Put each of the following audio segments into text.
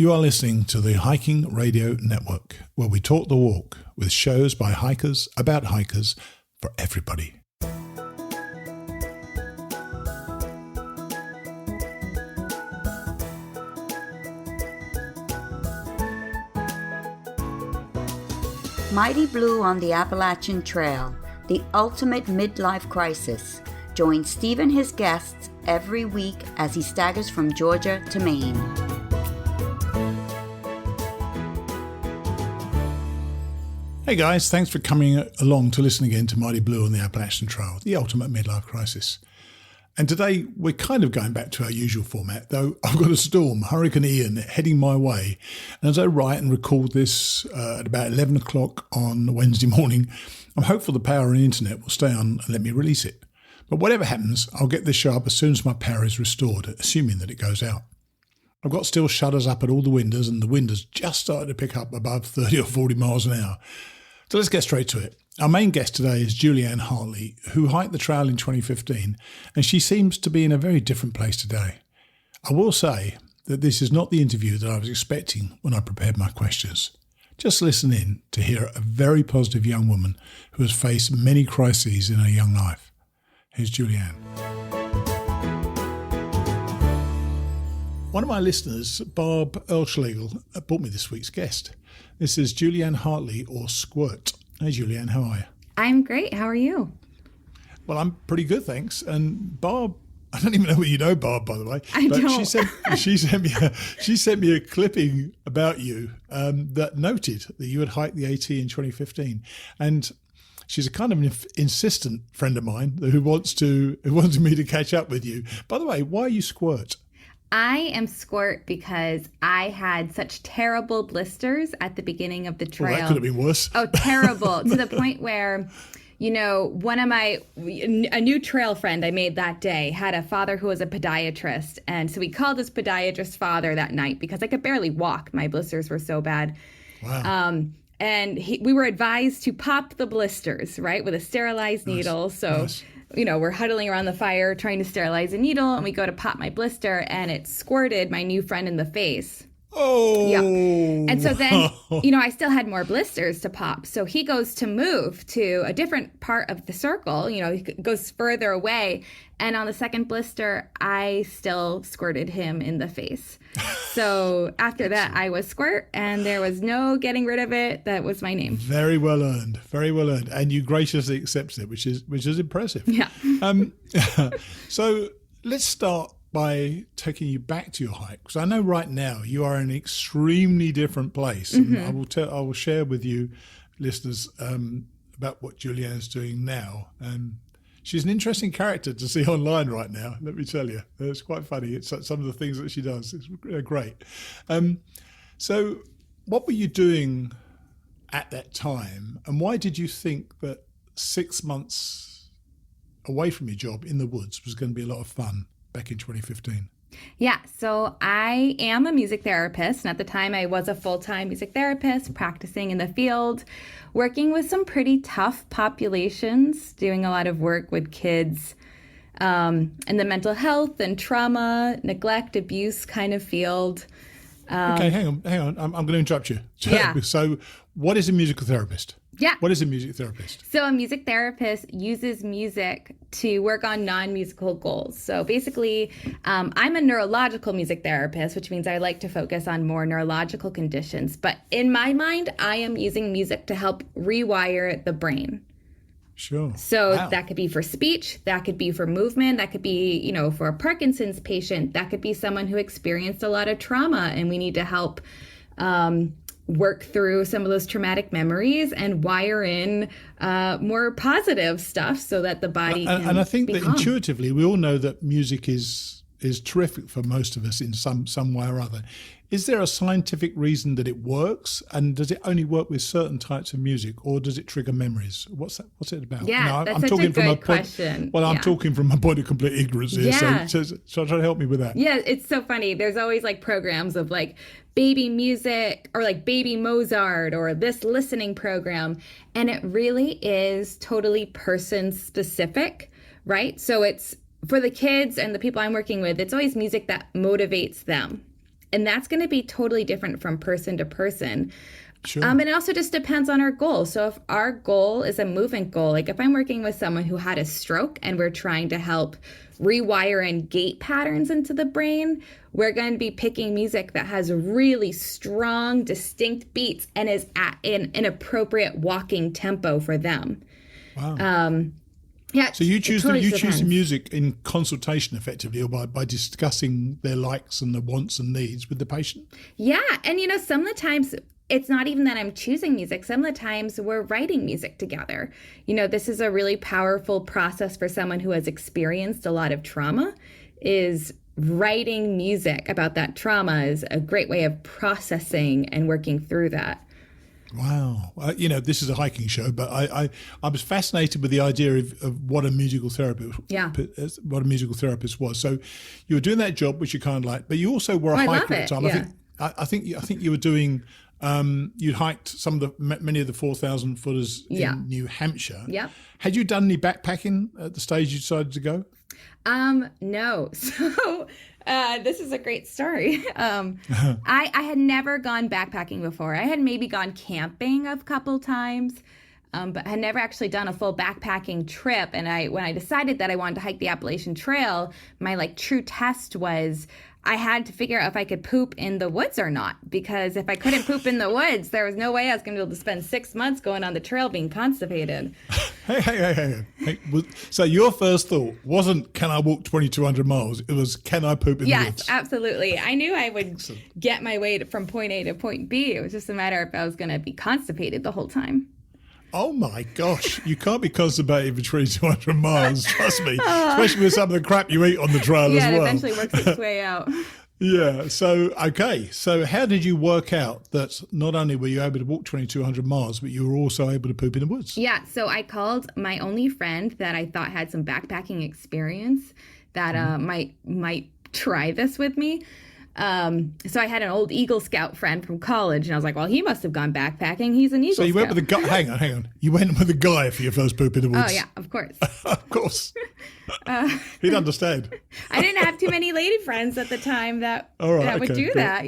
You are listening to the Hiking Radio Network, where we talk the walk with shows by hikers, about hikers, for everybody. Mighty Blue on the Appalachian Trail, the ultimate midlife crisis. Join Steve and his guests every week as he staggers from Georgia to Maine. Hey guys, thanks for coming along to listen again to Mighty Blue on the Appalachian Trail, the ultimate midlife crisis. And today we're kind of going back to our usual format, though I've got a storm, Hurricane Ian, heading my way. And as I write and record this at about 11 o'clock on Wednesday morning, I'm hopeful the power and internet will stay on and let me release it. But whatever happens, I'll get this show up as soon as my power is restored, assuming that it goes out. I've got steel shutters up at all the windows, and the wind has just started to pick up above 30 or 40 miles an hour. So let's get straight to it. Our main guest today is Julieann Hartley, who hiked the trail in 2015, and she seems to be in a very different place today. I will say that this is not the interview that I was expecting when I prepared my questions. Just listen in to hear a very positive young woman who has faced many crises in her young life. Here's Julieann. One of my listeners, Barb Earlschlegel, brought me this week's guest. This is Julieann Hartley, or Squirt. Hey, Julieann, how are you? I'm great. How are you? Well, I'm pretty good, thanks. And Barb, I don't even know whether you know Barb, by the way. I don't. She sent me a clipping about you that noted that you had hiked the AT in 2015. And she's a kind of an insistent friend of mine who wanted me to catch up with you. By the way, why are you Squirt? I am Squirt because I had such terrible blisters at the beginning of the trail. Well, that could have been worse. Oh, terrible. To the point where, a new trail friend I made that day had a father who was a podiatrist. And so we called his podiatrist father that night because I could barely walk. My blisters were so bad. Wow. And we were advised to pop the blisters, right, with a sterilized needle. So, we're huddling around the fire trying to sterilize a needle, and we go to pop my blister, and it squirted my new friend in the face. Oh. Yeah. And so then, I still had more blisters to pop. So he goes to move to a different part of the circle, he goes further away. And on the second blister, I still squirted him in the face. So after that, I was Squirt, and there was no getting rid of it. That was my name. Very well earned. Very well earned. And you graciously accepted it, which is impressive. Yeah. So let's start by taking you back to your hike, because I know right now you are in an extremely different place. Mm-hmm. And I will share with you, listeners, about what Julieann is doing now. And she's an interesting character to see online right now, let me tell you. It's quite funny. It's some of the things that she does. It's great. So what were you doing at that time, and why did you think that 6 months away from your job in the woods was going to be a lot of fun back in 2015? Yeah, so I am a music therapist, and at the time I was a full-time music therapist practicing in the field, working with some pretty tough populations, doing a lot of work with kids in the mental health and trauma, neglect, abuse kind of field. Okay, hang on. I'm going to interrupt you. So what is a musical therapist? Yeah. What is a music therapist? So a music therapist uses music to work on non-musical goals. So basically, I'm a neurological music therapist, which means I like to focus on more neurological conditions. But in my mind, I am using music to help rewire the brain. Sure. So Wow. That could be for speech, that could be for movement, that could be, for a Parkinson's patient, that could be someone who experienced a lot of trauma, and we need to help work through some of those traumatic memories and wire in more positive stuff so that the body can and I think be that calm. Intuitively we all know that music is terrific for most of us in some way or other. Is there a scientific reason that it works, and does it only work with certain types of music, or does it trigger memories? What's it about? Yeah, that's such a good question. I'm talking from a point of complete ignorance here, Yeah. so try to help me with that. Yeah, it's so funny. There's always programs of baby music or baby Mozart or this listening program. And it really is totally person specific, right? So it's for the kids and the people I'm working with, it's always music that motivates them. And that's going to be totally different from person to person. Sure. And it also just depends on our goal. So if our goal is a movement goal, like if I'm working with someone who had a stroke and we're trying to help rewire and gait patterns into the brain, we're going to be picking music that has really strong, distinct beats and is at an appropriate walking tempo for them. Wow. Yeah. So you choose totally the music in consultation effectively, or by discussing their likes and the wants and needs with the patient? Yeah. And, some of the times it's not even that I'm choosing music. Some of the times we're writing music together. This is a really powerful process for someone who has experienced a lot of trauma. Is writing music about that trauma is a great way of processing and working through that. Wow. This is a hiking show, but I was fascinated with the idea of what a musical therapist was. So you were doing that job, which you kind of liked, but you also were a hiker at the time. Yeah. I think you were doing. You hiked many of the 4,000 footers in New Hampshire. Yeah. Had you done any backpacking at the stage you decided to go? No. So this is a great story. I had never gone backpacking before. I had maybe gone camping a couple times, but had never actually done a full backpacking trip. And when I decided that I wanted to hike the Appalachian Trail, my true test was I had to figure out if I could poop in the woods or not, because if I couldn't poop in the woods, there was no way I was going to be able to spend 6 months going on the trail being constipated. Hey. So your first thought wasn't, can I walk 2,200 miles? It was, can I poop in the woods? Yes, absolutely. I knew I would get my way from point A to point B. It was just a matter if I was going to be constipated the whole time. Oh my gosh, you can't be constipated for 2,200 miles, trust me, especially with some of the crap you eat on the trail as well. Yeah, it eventually works its way out. Yeah, so how did you work out that not only were you able to walk 2,200 miles, but you were also able to poop in the woods? Yeah, so I called my only friend that I thought had some backpacking experience that might try this with me. So I had an old Eagle Scout friend from college, and I was like, well, he must have gone backpacking. He's an Eagle Scout. So you went with a guy. Hang on. You went with a guy for your first poop in the woods. Oh, yeah, of course. Of course. He'd understand. I didn't have too many lady friends at the time that would do that,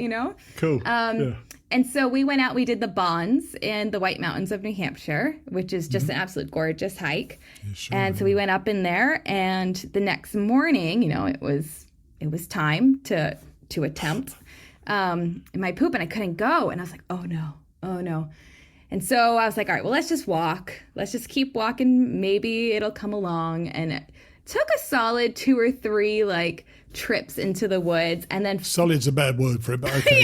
Cool. And so we went out, we did the Bonds in the White Mountains of New Hampshire, which is just an absolute gorgeous hike. Yeah, sure. And so we went up in there, and the next morning, it was time to attempt my poop, and I couldn't go, and I was like, oh no. And so I was like, all right, well, let's just walk, let's just keep walking, maybe it'll come along. And it took a solid 2 or 3 trips into the woods, and then solid's a bad word for it, but okay.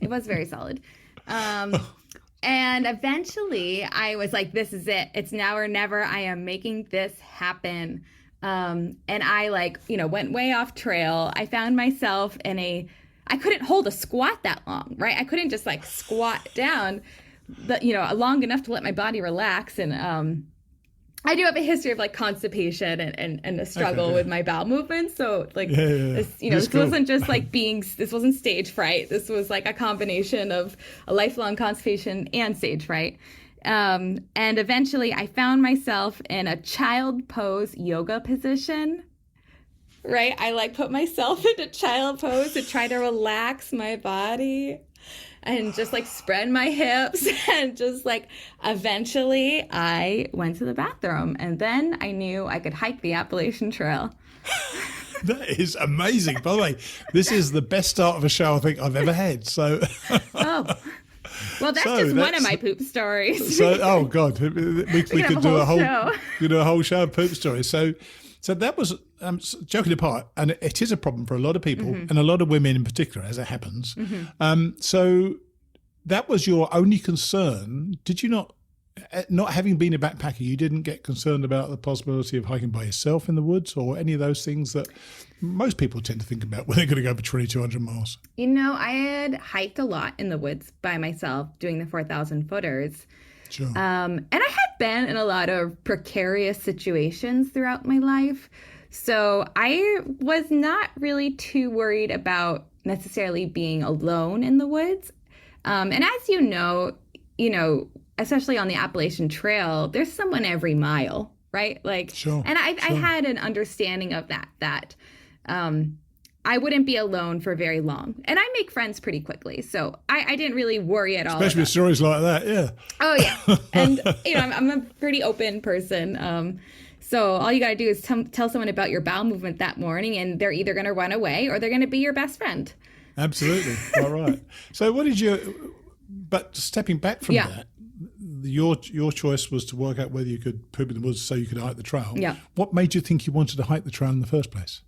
It was very solid. And eventually I was like, this is it, it's now or never, I am making this happen. And I went way off trail. I found myself I couldn't hold a squat that long, right? I couldn't just squat down, long enough to let my body relax. And I do have a history of constipation and a struggle with my bowel movements. So this cool. Wasn't just this wasn't stage fright. This was a combination of a lifelong constipation and stage fright. And eventually I found myself in a child pose yoga position, right? I put myself into child pose to try to relax my body and just spread my hips, and just eventually I went to the bathroom, and then I knew I could hike the Appalachian Trail. That is amazing. By the way, this is the best start of a show I think I've ever had. So well, that's just one of my poop stories. So, oh God, we could do a whole show of poop stories. So that was, joking apart, and it is a problem for a lot of people, and a lot of women in particular, as it happens. So that was your only concern. Did you not having been a backpacker, you didn't get concerned about the possibility of hiking by yourself in the woods, or any of those things that most people tend to think about when they're going to go for 2,200 miles? I had hiked a lot in the woods by myself doing the 4,000 footers. Sure. And I had been in a lot of precarious situations throughout my life. So I was not really too worried about necessarily being alone in the woods. And as you know, especially on the Appalachian Trail, there's someone every mile, right? Sure, and I had an understanding of that I wouldn't be alone for very long. And I make friends pretty quickly. So I didn't really worry at all. Especially with stories like that, yeah. Oh, yeah. And, I'm a pretty open person. So all you got to do is tell someone about your bowel movement that morning, and they're either going to run away or they're going to be your best friend. Absolutely. All right. So but stepping back from that, your choice was to work out whether you could poop in the woods so you could hike the trail. Yeah. What made you think you wanted to hike the trail in the first place?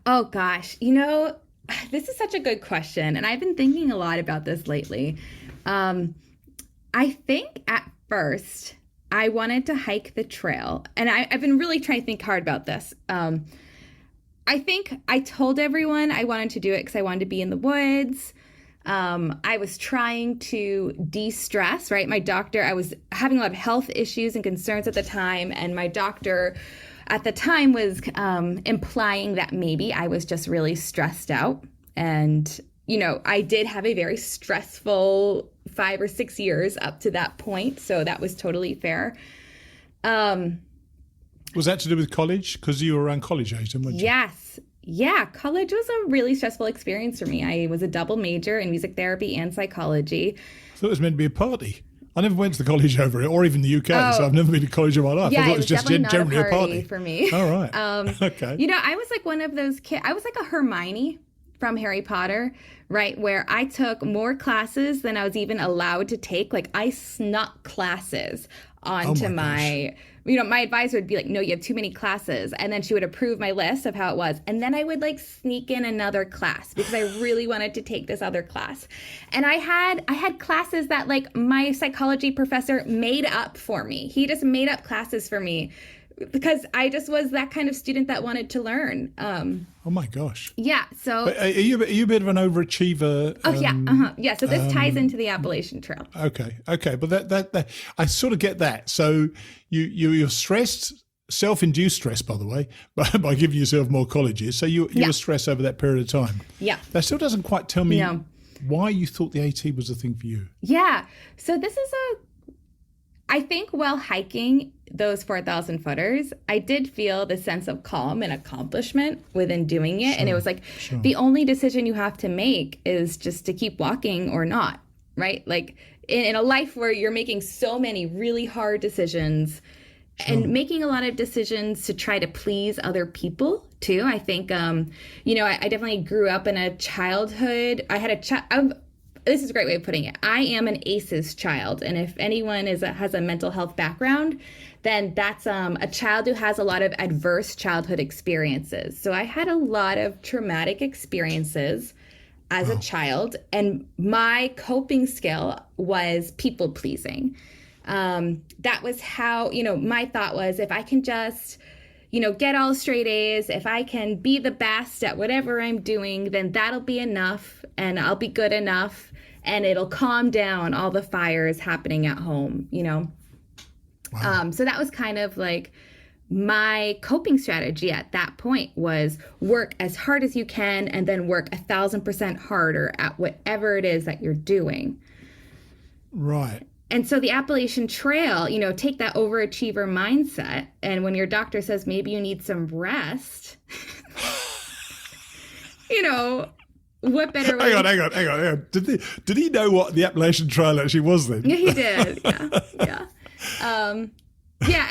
Oh, gosh. This is such a good question. And I've been thinking a lot about this lately. I think at first I wanted to hike the trail. And I've been really trying to think hard about this. I think I told everyone I wanted to do it because I wanted to be in the woods. I was trying to de-stress, right? I was having a lot of health issues and concerns at the time. And my doctor at the time was implying that maybe I was just really stressed out. And, I did have a very stressful 5 or 6 years up to that point. So that was totally fair. Was that to do with college? Because you were around college age, weren't you? Yes. Yeah. College was a really stressful experience for me. I was a double major in music therapy and psychology. I thought it was meant to be a party. I never went to the college over it, or even the UK, so I've never been to college in my life. Yeah, I thought it was just generally a party for me. All right. Okay. I was like one of those kids. I was like a Hermione from Harry Potter, right? Where I took more classes than I was even allowed to take. Like I snuck classes onto my advisor would be like, no, you have too many classes. And then she would approve my list of how it was. And then I would like sneak in another class because I really wanted to take this other class. And I had classes that like my psychology professor made up for me. He just made up classes for me because I just was that kind of student that wanted to learn. Oh my gosh. Yeah. So but are you a bit of an overachiever? Oh yeah. Uh-huh. Yeah. So this ties into the Appalachian Trail. Okay. But that I sort of get that. So you're stressed, self-induced stress, by the way, by giving yourself more colleges. So you were stressed over that period of time. Yeah. That still doesn't quite tell me why you thought the AT was the thing for you. Yeah. So this is I think while hiking those 4,000 footers, I did feel the sense of calm and accomplishment within doing it. Sure, and it was like, the only decision you have to make is just to keep walking or not, right? Like in a life where you're making so many really hard decisions and making a lot of decisions to try to please other people too. I think, I definitely grew up in a childhood. I had this is a great way of putting it. I am an ACEs child. And if anyone has a mental health background, then that's a child who has a lot of adverse childhood experiences. So I had a lot of traumatic experiences as a child. And my coping skill was people pleasing. That was how, my thought was if I can just get all straight A's, if I can be the best at whatever I'm doing, then that'll be enough and I'll be good enough and it'll calm down all the fires happening at home, Wow. So that was kind of like my coping strategy at that point was work as hard as you can and then work 1,000% harder at whatever it is that you're doing. Right. And so the Appalachian Trail, take that overachiever mindset. And when your doctor says maybe you need some rest, what better way? Hang on. Did he know what the Appalachian Trail actually was then? Yeah, he did. Yeah.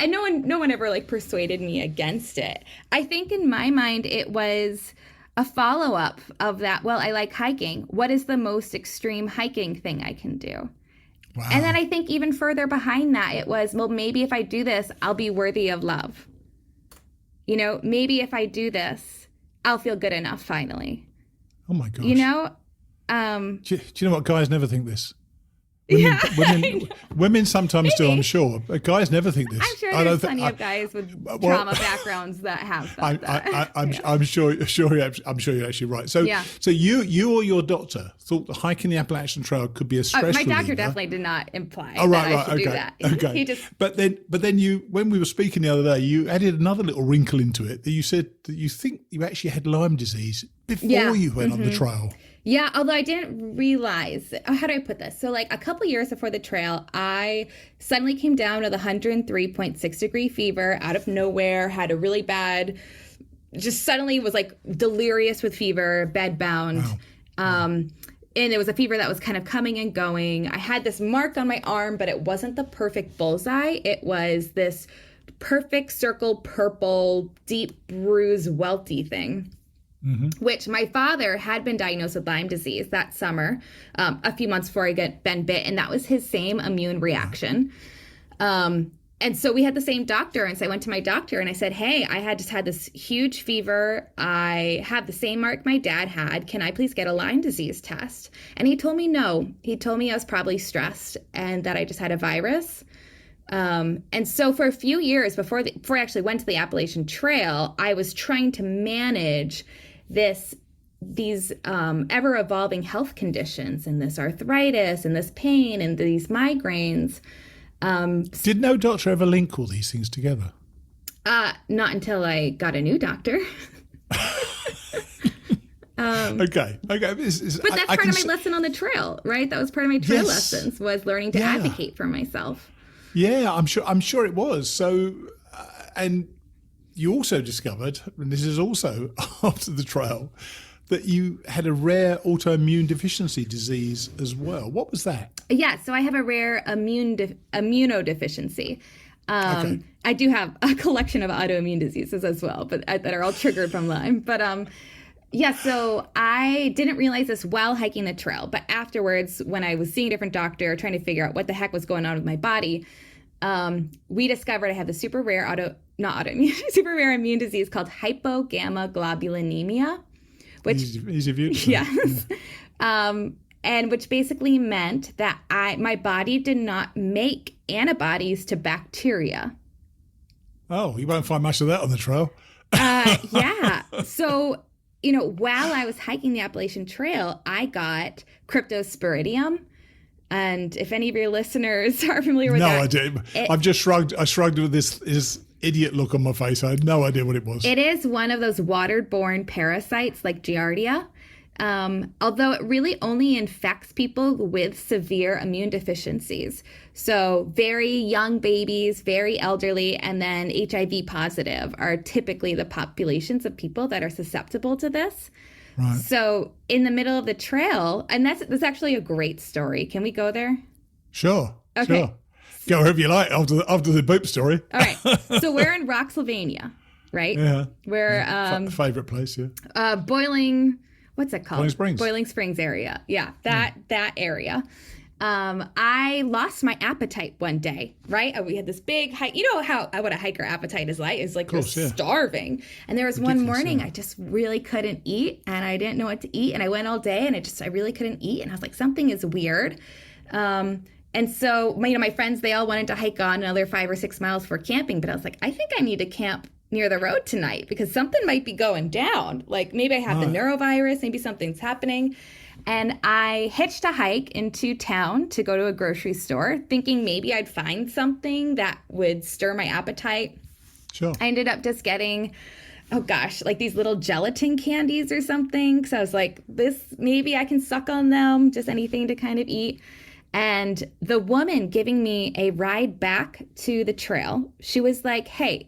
And no one ever like persuaded me against it. I think in my mind it was a follow-up of that. Well, I like hiking. What is the most extreme hiking thing I can do? Wow. And then I think even further behind that, it was, well, maybe if I do this, I'll be worthy of love. Maybe if I do this, I'll feel good enough finally. Oh my gosh. Do you know what? Guys never think this. Women sometimes do, I'm sure. But guys never think this. I'm sure there's plenty of guys with trauma backgrounds that have that. I'm sure you're actually right. So you or your doctor thought that hiking the Appalachian Trail could be a stress reliever. My doctor definitely did not imply that I should do that. Okay. He just. But then you, when we were speaking the other day, you added another little wrinkle into it. That you said that you think you actually had Lyme disease before you went on the trail. Yeah, although I didn't realize, how do I put this? So like a couple years before the trail, I suddenly came down with 103.6 degree fever out of nowhere, had a really bad just suddenly was like delirious with fever, bed bound. Wow. And it was a fever that was kind of coming and going. I had this mark on my arm, but it wasn't the perfect bullseye. It was this perfect circle, purple, deep bruise, welty thing, which my father had been diagnosed with Lyme disease that summer, a few months before I got been bit. And that was his same immune reaction. And so we had the same doctor. And so I went to my doctor and I said, hey, I had just had this huge fever. I have the same mark my dad had. Can I please get a Lyme disease test? And he told me no. He told me I was probably stressed and that I just had a virus. And so for a few years before I actually went to the Appalachian Trail, I was trying to manage these ever evolving health conditions and this arthritis and this pain and these migraines. Did no doctor ever link all these things together? Not until I got a new doctor. Okay. But that's part of my lesson on the trail, right? That was part of my trail lessons, was learning to advocate for myself. Yeah, I'm sure it was. So, and you also discovered, and this is also after the trail, that you had a rare autoimmune deficiency disease as well. What was that? Yeah, so I have a rare immunodeficiency. Okay. I do have a collection of autoimmune diseases as well, but that are all triggered from Lyme. But so I didn't realize this while hiking the trail. But afterwards, when I was seeing a different doctor, trying to figure out what the heck was going on with my body, we discovered I have the super rare super rare immune disease called hypogammaglobulinemia. Which, easy of you. Yes. Yeah. And which basically meant that my body did not make antibodies to bacteria. Oh, you won't find much of that on the trail. Yeah. So, while I was hiking the Appalachian Trail, I got cryptosporidium. And if any of your listeners are familiar with that. No, I did. I've just shrugged. I shrugged with this idiot look on my face. I had no idea what it was. It is one of those waterborne parasites like Giardia. Although it really only infects people with severe immune deficiencies. So very young babies, very elderly, and then HIV positive are typically the populations of people that are susceptible to this. Right. So in the middle of the trail, and that's actually a great story. Can we go there? Sure. Okay. Sure. Go wherever you like after the boop story. All right. So we're in Rocksylvania, right? Yeah. We're favorite place, yeah. Boiling. What's it called? Boiling Springs area. Yeah, that area. I lost my appetite one day, right? We had this big hike. You know what a hiker appetite is like? It's like you're starving. And there was one morning I just really couldn't eat, and I didn't know what to eat. And I went all day, and I really couldn't eat. And I was like, something is weird. And so, my friends, they all wanted to hike on another 5 or 6 miles for camping. But I was like, I think I need to camp near the road tonight because something might be going down. Like maybe I have the neurovirus, maybe something's happening. And I hitched a hike into town to go to a grocery store, thinking maybe I'd find something that would stir my appetite. Sure. I ended up just getting, like these little gelatin candies or something. So I was like, maybe I can suck on them, just anything to kind of eat. And the woman giving me a ride back to the trail, she was like, hey,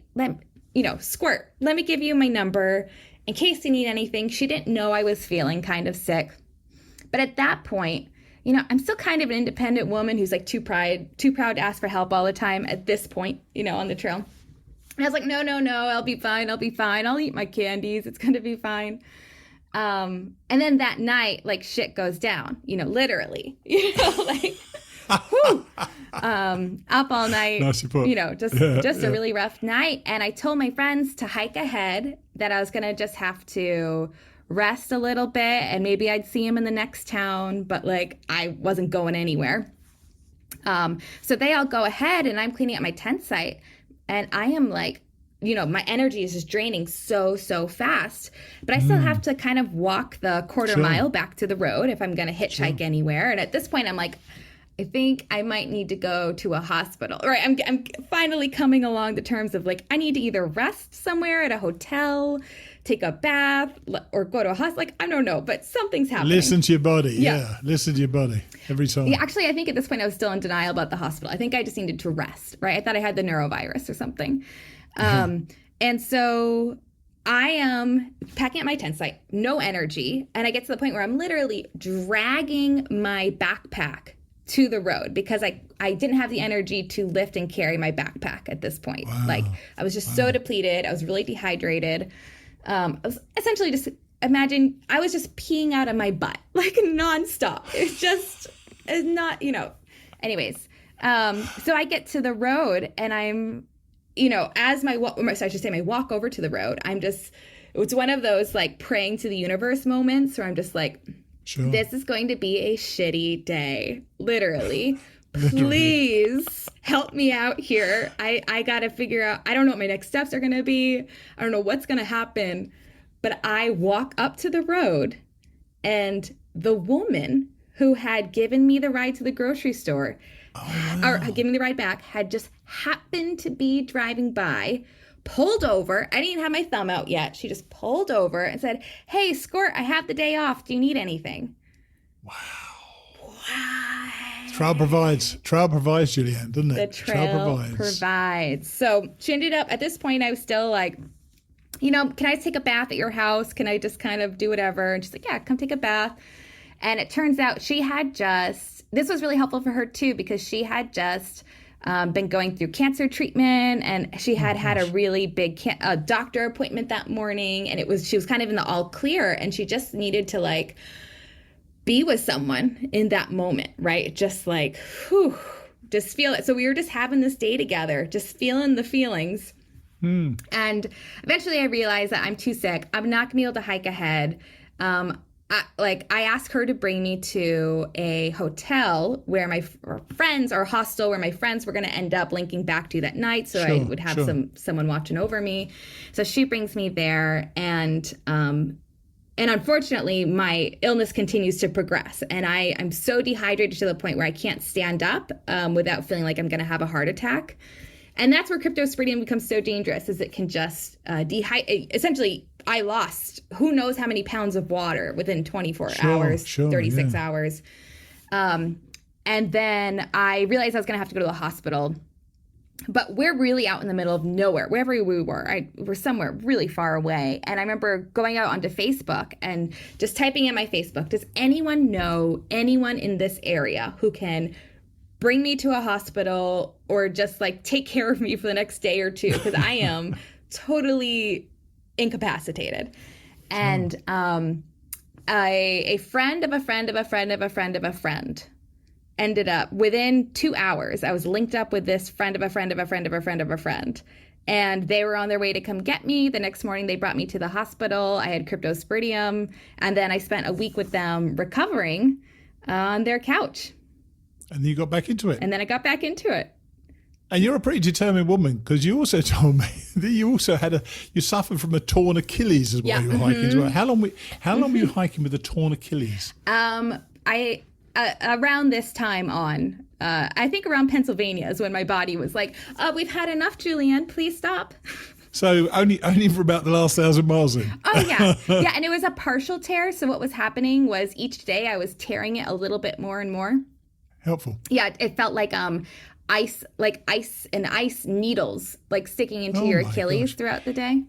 Squirt, let me give you my number in case you need anything. She didn't know I was feeling kind of sick. But at that point, I'm still kind of an independent woman who's like too proud to ask for help all the time at this point, on the trail. And I was like, no, I'll be fine. I'll eat my candies. It's going to be fine. And then that night, like shit goes down, literally, whew, up all night, just a really rough night. And I told my friends to hike ahead, that I was going to just have to rest a little bit and maybe I'd see him in the next town, but like I wasn't going anywhere. So they all go ahead and I'm cleaning up my tent site and I am like, my energy is just draining so fast, but I still have to kind of walk the quarter mile back to the road if I'm going to hitchhike anywhere. And at this point I'm like, I think I might need to go to a hospital. Right. I'm finally coming along the terms of like, I need to either rest somewhere at a hotel, take a bath, or go to a hospital. Like, I don't know, but something's happening. Listen to your body. Yeah. Listen to your body every time. Yeah. Actually, I think at this point I was still in denial about the hospital. I think I just needed to rest. Right. I thought I had the neurovirus or something. And so I am packing up my tent site, no energy. And I get to the point where I'm literally dragging my backpack to the road because I didn't have the energy to lift and carry my backpack at this point. Wow. Like I was just so depleted. I was really dehydrated. I was essentially just, imagine I was just peeing out of my butt, like nonstop. It's not, anyways. So I get to the road and I'm, as my walk over to the road, it's one of those like praying to the universe moments where I'm just like, sure, this is going to be a shitty day. Literally. Please help me out here. I got to figure out, I don't know what my next steps are going to be. I don't know what's going to happen. But I walk up to the road and the woman who had given me the ride to the grocery store or given me the ride back had just happened to be driving by, pulled over. I didn't even have my thumb out yet. She just pulled over and said, "Hey, Squirt, I have the day off. Do you need anything?" Wow. Trail provides, Julieann, doesn't it? The trail provides. So she ended up, at this point, I was still like, can I take a bath at your house? Can I just kind of do whatever? And she's like, yeah, come take a bath. And it turns out she had this was really helpful for her too, because she had just been going through cancer treatment, and she had had a really big doctor appointment that morning, and she was kind of in the all clear, and she just needed to like be with someone in that moment, right? Just like, whew, just feel it. So we were just having this day together, just feeling the feelings. And eventually I realized that I'm too sick. I'm not gonna be able to hike ahead. I asked her to bring me to a hotel where my friends, or hostel where my friends were going to end up linking back to that night. So I would have someone watching over me. So she brings me there, and unfortunately my illness continues to progress, and I'm so dehydrated to the point where I can't stand up without feeling like I'm going to have a heart attack. And that's where cryptosporidium becomes so dangerous, is it can just dehydrate. Essentially, I lost who knows how many pounds of water within 24 hours, 36 hours. And then I realized I was going to have to go to the hospital. But we're really out in the middle of nowhere, wherever we were. We're somewhere really far away. And I remember going out onto Facebook and just typing in my Facebook, does anyone know anyone in this area who can bring me to a hospital or just like take care of me for the next day or two, because I am totally incapacitated. And a friend of a friend of a friend of a friend of a friend ended up, within 2 hours, I was linked up with this friend of a friend of a friend of a friend of a friend. And they were on their way to come get me. The next morning, they brought me to the hospital. I had cryptosporidium. And then I spent a week with them recovering on their couch. And then you got back into it. And then I got back into it. And you're a pretty determined woman, because you also told me that you also you suffered from a torn Achilles as well. You were hiking as well. How long were you hiking with a torn Achilles? Around this time on, I think around Pennsylvania is when my body was like, we've had enough, Julieann, please stop. So only for about the last 1,000 miles then? Oh, yeah. Yeah, and it was a partial tear. So what was happening was each day I was tearing it a little bit more and more. Helpful. Yeah, it felt like ice and ice needles like sticking into your Achilles throughout the day.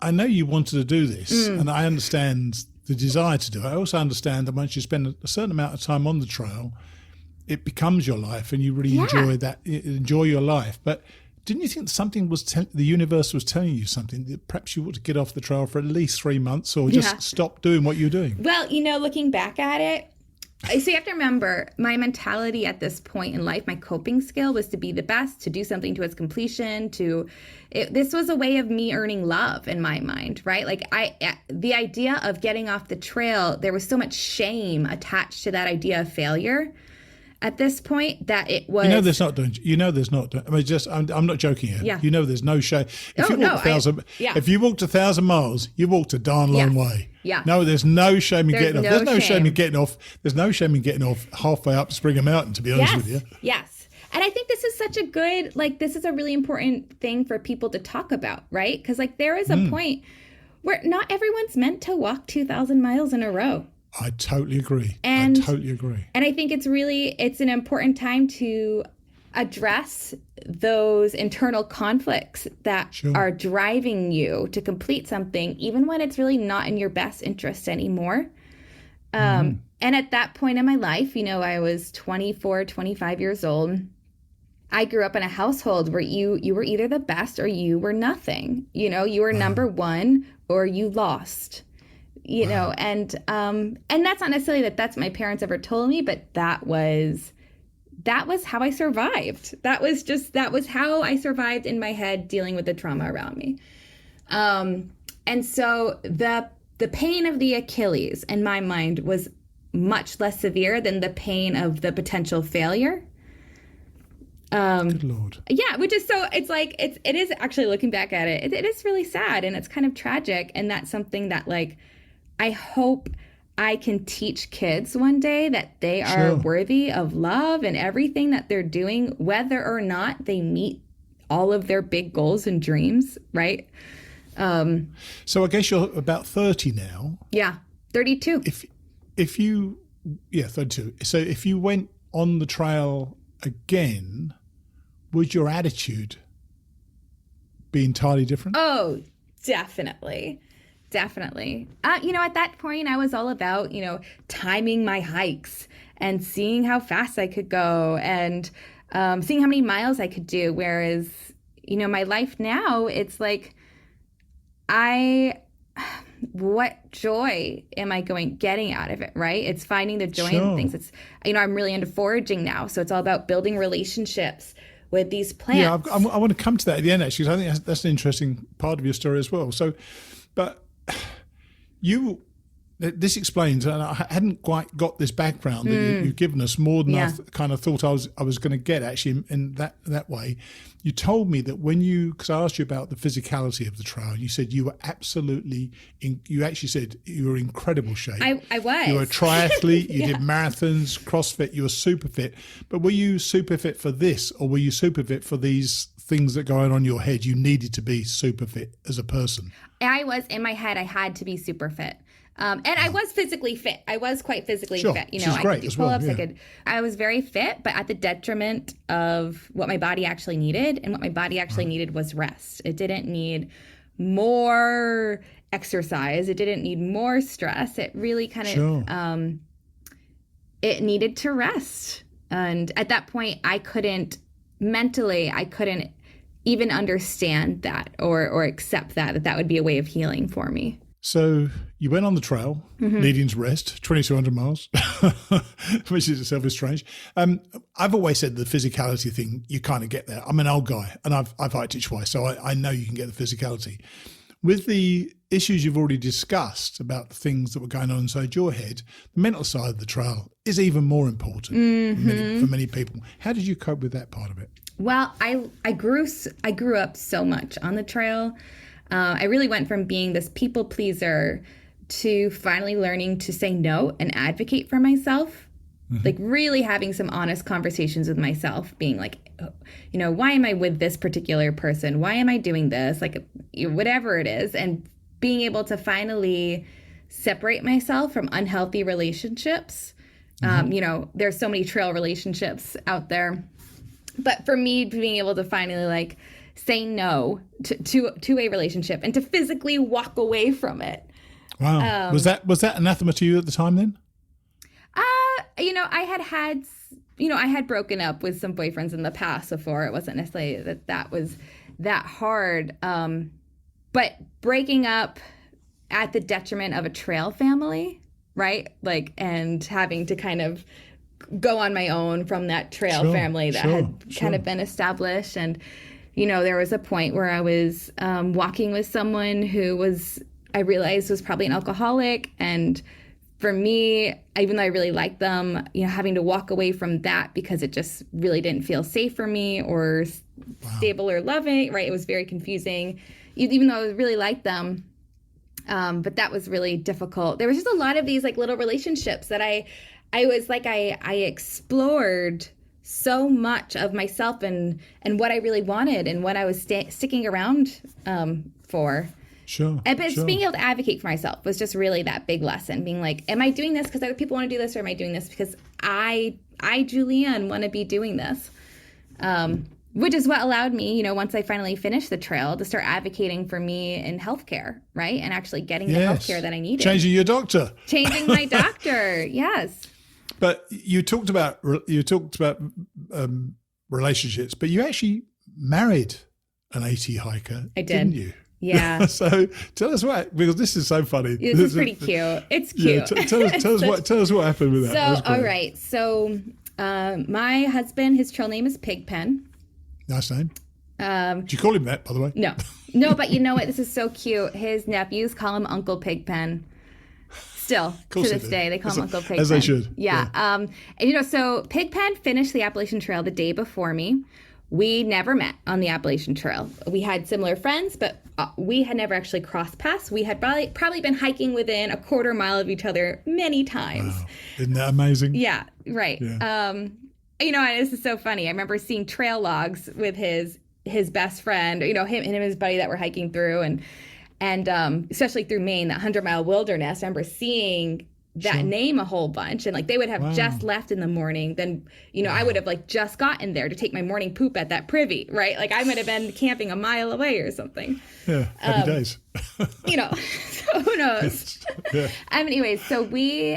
I know you wanted to do this, and I understand the desire to do it. I also understand that once you spend a certain amount of time on the trail, it becomes your life, and you really enjoy your life. But didn't you think something was the universe was telling you something, that perhaps you ought to get off the trail for at least 3 months, or just stop doing what you're doing? Well, looking back at it, so you have to remember, my mentality at this point in life, my coping skill was to be the best, to do something to its completion, this was a way of me earning love in my mind, right? Like the idea of getting off the trail, there was so much shame attached to that idea of failure at this point that it was. There's not. I mean, I'm not joking here. Yeah. There's no shame. If you walked 1,000 miles, you walked a darn long way. Yeah. No, there's no shame in getting off. There's no shame in getting off. There's no shame in getting off halfway up Springer Mountain, to be honest with you. Yes. And I think this is such a good, this is a really important thing for people to talk about, right? Because there is a point where not everyone's meant to walk 2,000 miles in a row. I totally agree. And I totally agree. And I think it's an important time to address those internal conflicts that Sure. are driving you to complete something, even when it's really not in your best interest anymore. And at that point in my life, I was 24, 25 years old. I grew up in a household where you were either the best or you were nothing. You were number one or you lost. And that's not necessarily that's what my parents ever told me, but that was how I survived. That was how I survived in my head, dealing with the trauma around me. And so the pain of the Achilles in my mind was much less severe than the pain of the potential failure. Good Lord. Yeah, which is it is actually, looking back at it, it is really sad and it's kind of tragic. And that's something that I hope I can teach kids one day, that they are worthy of love and everything that they're doing, whether or not they meet all of their big goals and dreams, right? So I guess you're about 30 now. Yeah, 32. If you, 32. So if you went on the trail again, would your attitude be entirely different? Oh, definitely. Definitely. At that point, I was all about, timing my hikes and seeing how fast I could go and seeing how many miles I could do. Whereas, my life now, it's like, what joy am I getting out of it, right? It's finding the joy in things. It's, I'm really into foraging now. So it's all about building relationships with these plants. Yeah, I want to come to that at the end, actually, because I think that's an interesting part of your story as well. So, but this explains, and I hadn't quite got this background that you've given us, more than I kind of thought I was going to get, actually, in that way. You told me that because I asked you about the physicality of the trail, you said you were absolutely, you actually said you were in incredible shape. I was. You were a triathlete, you did marathons, CrossFit, you were super fit. But were you super fit for this, or were you super fit for these things that go on in your head? You needed to be super fit as a person. I was, in my head, I had to be super fit. And I was physically fit. I was quite physically fit. I could do pull-ups. I was very fit, but at the detriment of what my body actually needed. And what my body actually needed was rest. It didn't need more exercise. It didn't need more stress. It really kind of, it needed to rest. And at that point, I couldn't even understand that or accept that would be a way of healing for me. So you went on the trail, needing to rest, 2,200 miles, which is itself is strange. I've always said the physicality thing, you kind of get there. I'm an old guy, and I've hiked it twice, so I know you can get the physicality. With the issues you've already discussed about the things that were going on inside your head, the mental side of the trail is even more important for many people. How did you cope with that part of it? Well, I grew up so much on the trail. I really went from being this people pleaser to finally learning to say no and advocate for myself. Like really having some honest conversations with myself, being like, why am I with this particular person? Why am I doing this? Like, whatever it is. And being able to finally separate myself from unhealthy relationships. There's so many trail relationships out there. But for me, being able to finally say no to a relationship and to physically walk away from it. Wow. Was that anathema to you at the time then? I had broken up with some boyfriends in the past before. It wasn't necessarily that was that hard. But breaking up at the detriment of a trail family, right? And having to kind of go on my own from that trail family that had kind of been established. And, there was a point where I was walking with someone who I realized was probably an alcoholic. And for me, even though I really liked them, having to walk away from that because it just really didn't feel safe for me or stable or loving, right? It was very confusing, even though I really liked them. But that was really difficult. There was just a lot of these little relationships that I explored so much of myself and what I really wanted and what I was sticking around for. Sure. But being able to advocate for myself was just really that big lesson. Being like, am I doing this because other people want to do this, or am I doing this because I Julieann, want to be doing this? Which is what allowed me, once I finally finished the trail, to start advocating for me in healthcare, right? And actually getting the healthcare that I needed. Changing your doctor. Changing my doctor, yes. But you talked about relationships, but you actually married an AT hiker, didn't you? Yeah. So tell us what, because this is so funny. This is pretty cute. It's cute. Yeah, tell us what happened with that. So, all right. So my husband, his trail name is Pigpen. Nice name. Do you call him that, by the way? No, but you know what? This is so cute. His nephews call him Uncle Pigpen. Still, to this day, they call him Uncle Pigpen. As they should. Yeah. And, so Pigpen finished the Appalachian Trail the day before me. We never met on the Appalachian Trail. We had similar friends, but we had never actually crossed paths. We had probably been hiking within a quarter mile of each other many times. Wow. Isn't that amazing? Yeah, right. Yeah. And this is so funny. I remember seeing trail logs with his best friend, him and his buddy that were hiking through, and especially through Maine, that 100-mile wilderness. I remember seeing that name a whole bunch, and they would have just left in the morning. Then, I would have just gotten there to take my morning poop at that privy, right? I might have been camping a mile away or something. Yeah, happy days. So who knows? Yeah. Anyways, so we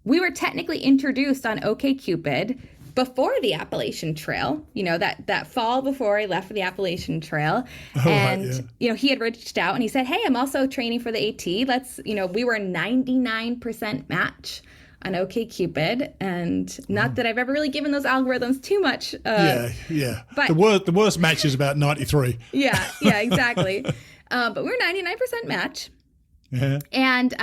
were technically introduced on OkCupid before the Appalachian Trail, that fall before I left for the Appalachian Trail. And he had reached out and he said, hey, I'm also training for the AT. Let's, we were 99% match on OkCupid. And not that I've ever really given those algorithms too much. Yeah. But the worst match is about 93. Yeah, exactly. But we're 99% match. Yeah. And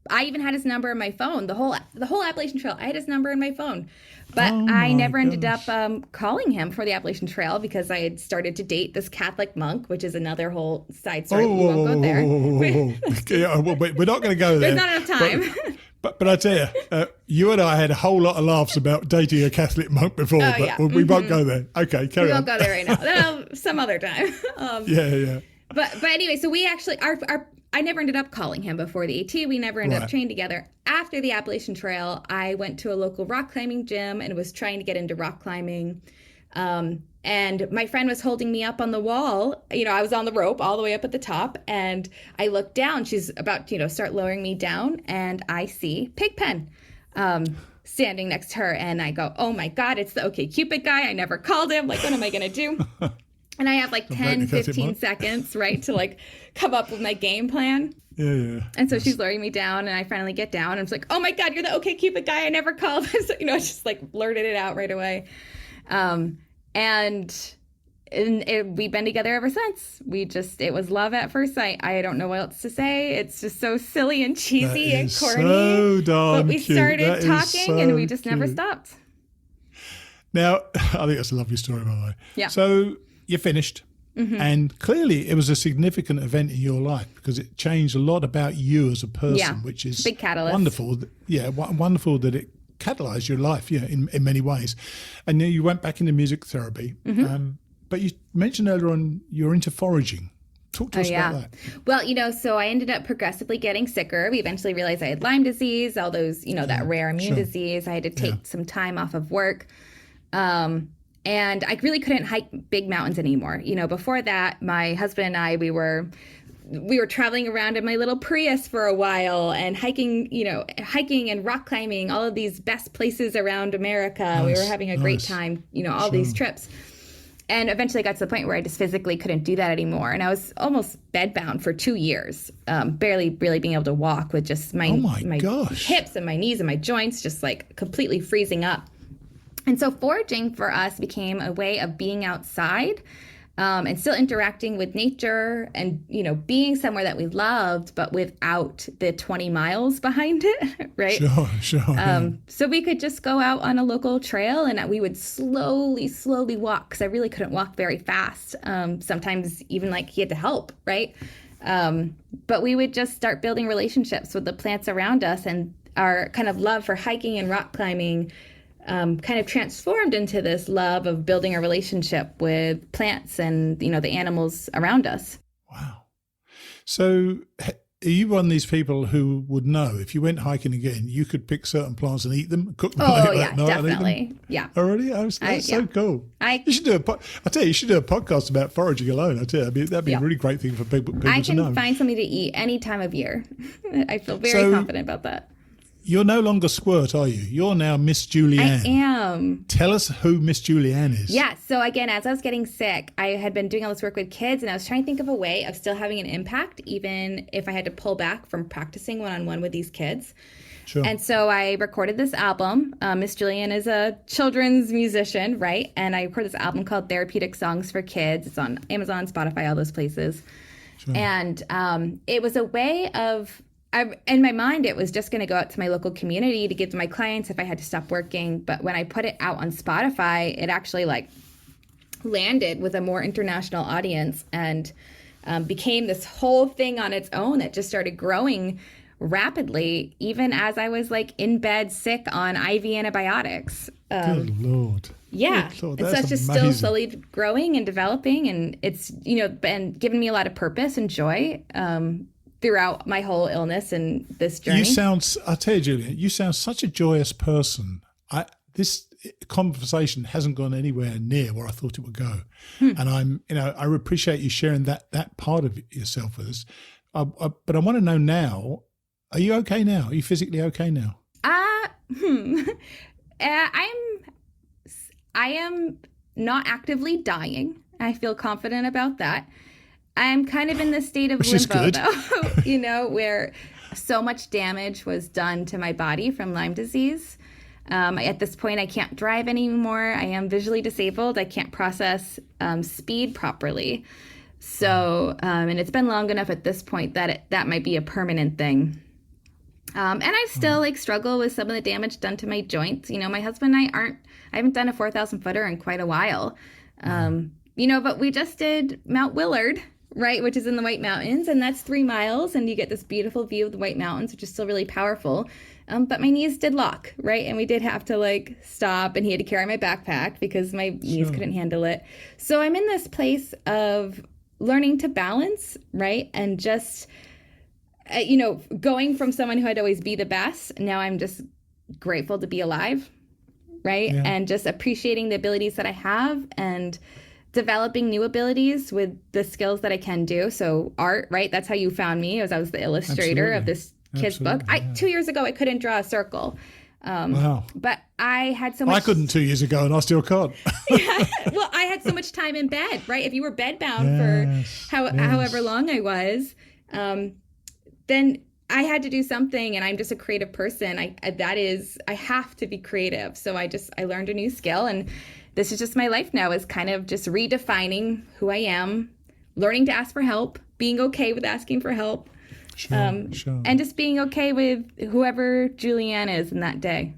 I even had his number in my phone. The whole Appalachian Trail, I had his number in my phone. But I never ended up calling him for the Appalachian Trail because I had started to date this Catholic monk, which is another whole side story. We won't go there. We're not going to go there. There's not enough time. But I tell you, you and I had a whole lot of laughs about dating a Catholic monk before, we won't go there. Okay, carry on. We won't go there right now. Some other time. Yeah. But anyway, so we actually, I never ended up calling him before the AT. We never ended up training together. After the Appalachian Trail, I went to a local rock climbing gym and was trying to get into rock climbing. And my friend was holding me up on the wall. I was on the rope all the way up at the top. And I looked down. She's about to, start lowering me down. And I see Pigpen standing next to her. And I go, oh, my God, it's the OkCupid guy. I never called him. What am I going to do? And I have 10, 15 seconds, right, to come up with my game plan. Yeah. And so she's lowering me down, and I finally get down. And I'm like, oh my God, you're the OkCupid guy I never called. So, I just blurted it out right away. And we've been together ever since. It was love at first sight. I don't know what else to say. It's just so silly and cheesy and corny. So darn but we started talking, and we just never stopped. Now, I think that's a lovely story, by the way. Yeah. So you finished, and clearly it was a significant event in your life because it changed a lot about you as a person, which is big catalyst. Wonderful. Yeah, wonderful that it catalyzed your life, in many ways. And then you went back into music therapy, but you mentioned earlier on you're into foraging. Talk to us about that. Well, so I ended up progressively getting sicker. We eventually realized I had Lyme disease, all those, that rare immune disease. I had to take some time off of work. And I really couldn't hike big mountains anymore. Before that, my husband and I, we were traveling around in my little Prius for a while and hiking and rock climbing, all of these best places around America. Nice, we were having a great time, all these trips. And eventually I got to the point where I just physically couldn't do that anymore. And I was almost bedbound for 2 years, barely really being able to walk with just my hips and my knees and my joints just completely freezing up. And so foraging for us became a way of being outside and still interacting with nature and, being somewhere that we loved, but without the 20 miles behind it, right? Sure. So we could just go out on a local trail and we would slowly walk because I really couldn't walk very fast. Sometimes even he had to help, right? But we would just start building relationships with the plants around us, and our kind of love for hiking and rock climbing kind of transformed into this love of building a relationship with plants and, the animals around us. Wow. So are you one of these people who would know if you went hiking again, you could pick certain plants and eat them, cook them Oh, late yeah, at night and eat definitely. them? Yeah. Already? That's so cool. You should do I tell you should do a podcast about foraging alone. I tell you, that'd be a really great thing for people I to know. can find something to eat any time of year. I feel very confident about that. You're no longer Squirt, are you? You're now Miss Julieann. I am. Tell us who Miss Julieann is. Yeah. So again, as I was getting sick, I had been doing all this work with kids, and I was trying to think of a way of still having an impact, even if I had to pull back from practicing one-on-one with these kids. Sure. And so I recorded this album. Miss Julieann is a children's musician, right? And I recorded this album called Therapeutic Songs for Kids. It's on Amazon, Spotify, all those places. Sure. And it was a way of... in my mind, it was just going to go out to my local community to give to my clients if I had to stop working. But when I put it out on Spotify, it actually landed with a more international audience and became this whole thing on its own that just started growing rapidly, even as I was in bed sick on IV antibiotics. Good Lord. Yeah. Good Lord, and so it's just still slowly growing and developing. And it's, been giving me a lot of purpose and joy. Throughout my whole illness and this journey. I tell you, Julieann, you sound such a joyous person. This conversation hasn't gone anywhere near where I thought it would go. And I appreciate you sharing that part of yourself with us. But I want to know now, are you okay now? Are you physically okay now? I am not actively dying. I feel confident about that. I'm kind of in this state of limbo, though, where so much damage was done to my body from Lyme disease. At this point, I can't drive anymore. I am visually disabled. I can't process speed properly. So, and it's been long enough at this point that that might be a permanent thing. And I still struggle with some of the damage done to my joints. My husband and I haven't done a 4,000 footer in quite a while. But we just did Mount Willard, right, which is in the White Mountains, and that's 3 miles, and you get this beautiful view of the White Mountains, which is still really powerful. But my knees did lock, right, and we did have to stop, and he had to carry my backpack because my knees couldn't handle it. So I'm in this place of learning to balance, right, and just, going from someone who had always be the best, now I'm just grateful to be alive, right, and just appreciating the abilities that I have and developing new abilities with the skills that I can do. So art, right? That's how you found me. I was the illustrator of this kid's book. 2 years ago, I couldn't draw a circle. Wow. But I had so much... I couldn't 2 years ago and I still can't. Well, I had so much time in bed, right? If you were bedbound for however long I was, then I had to do something, and I'm just a creative person. I have to be creative. So I learned a new skill, and this is just my life now, is kind of just redefining who I am, learning to ask for help, being okay with asking for help, and just being okay with whoever Julieann is in that day.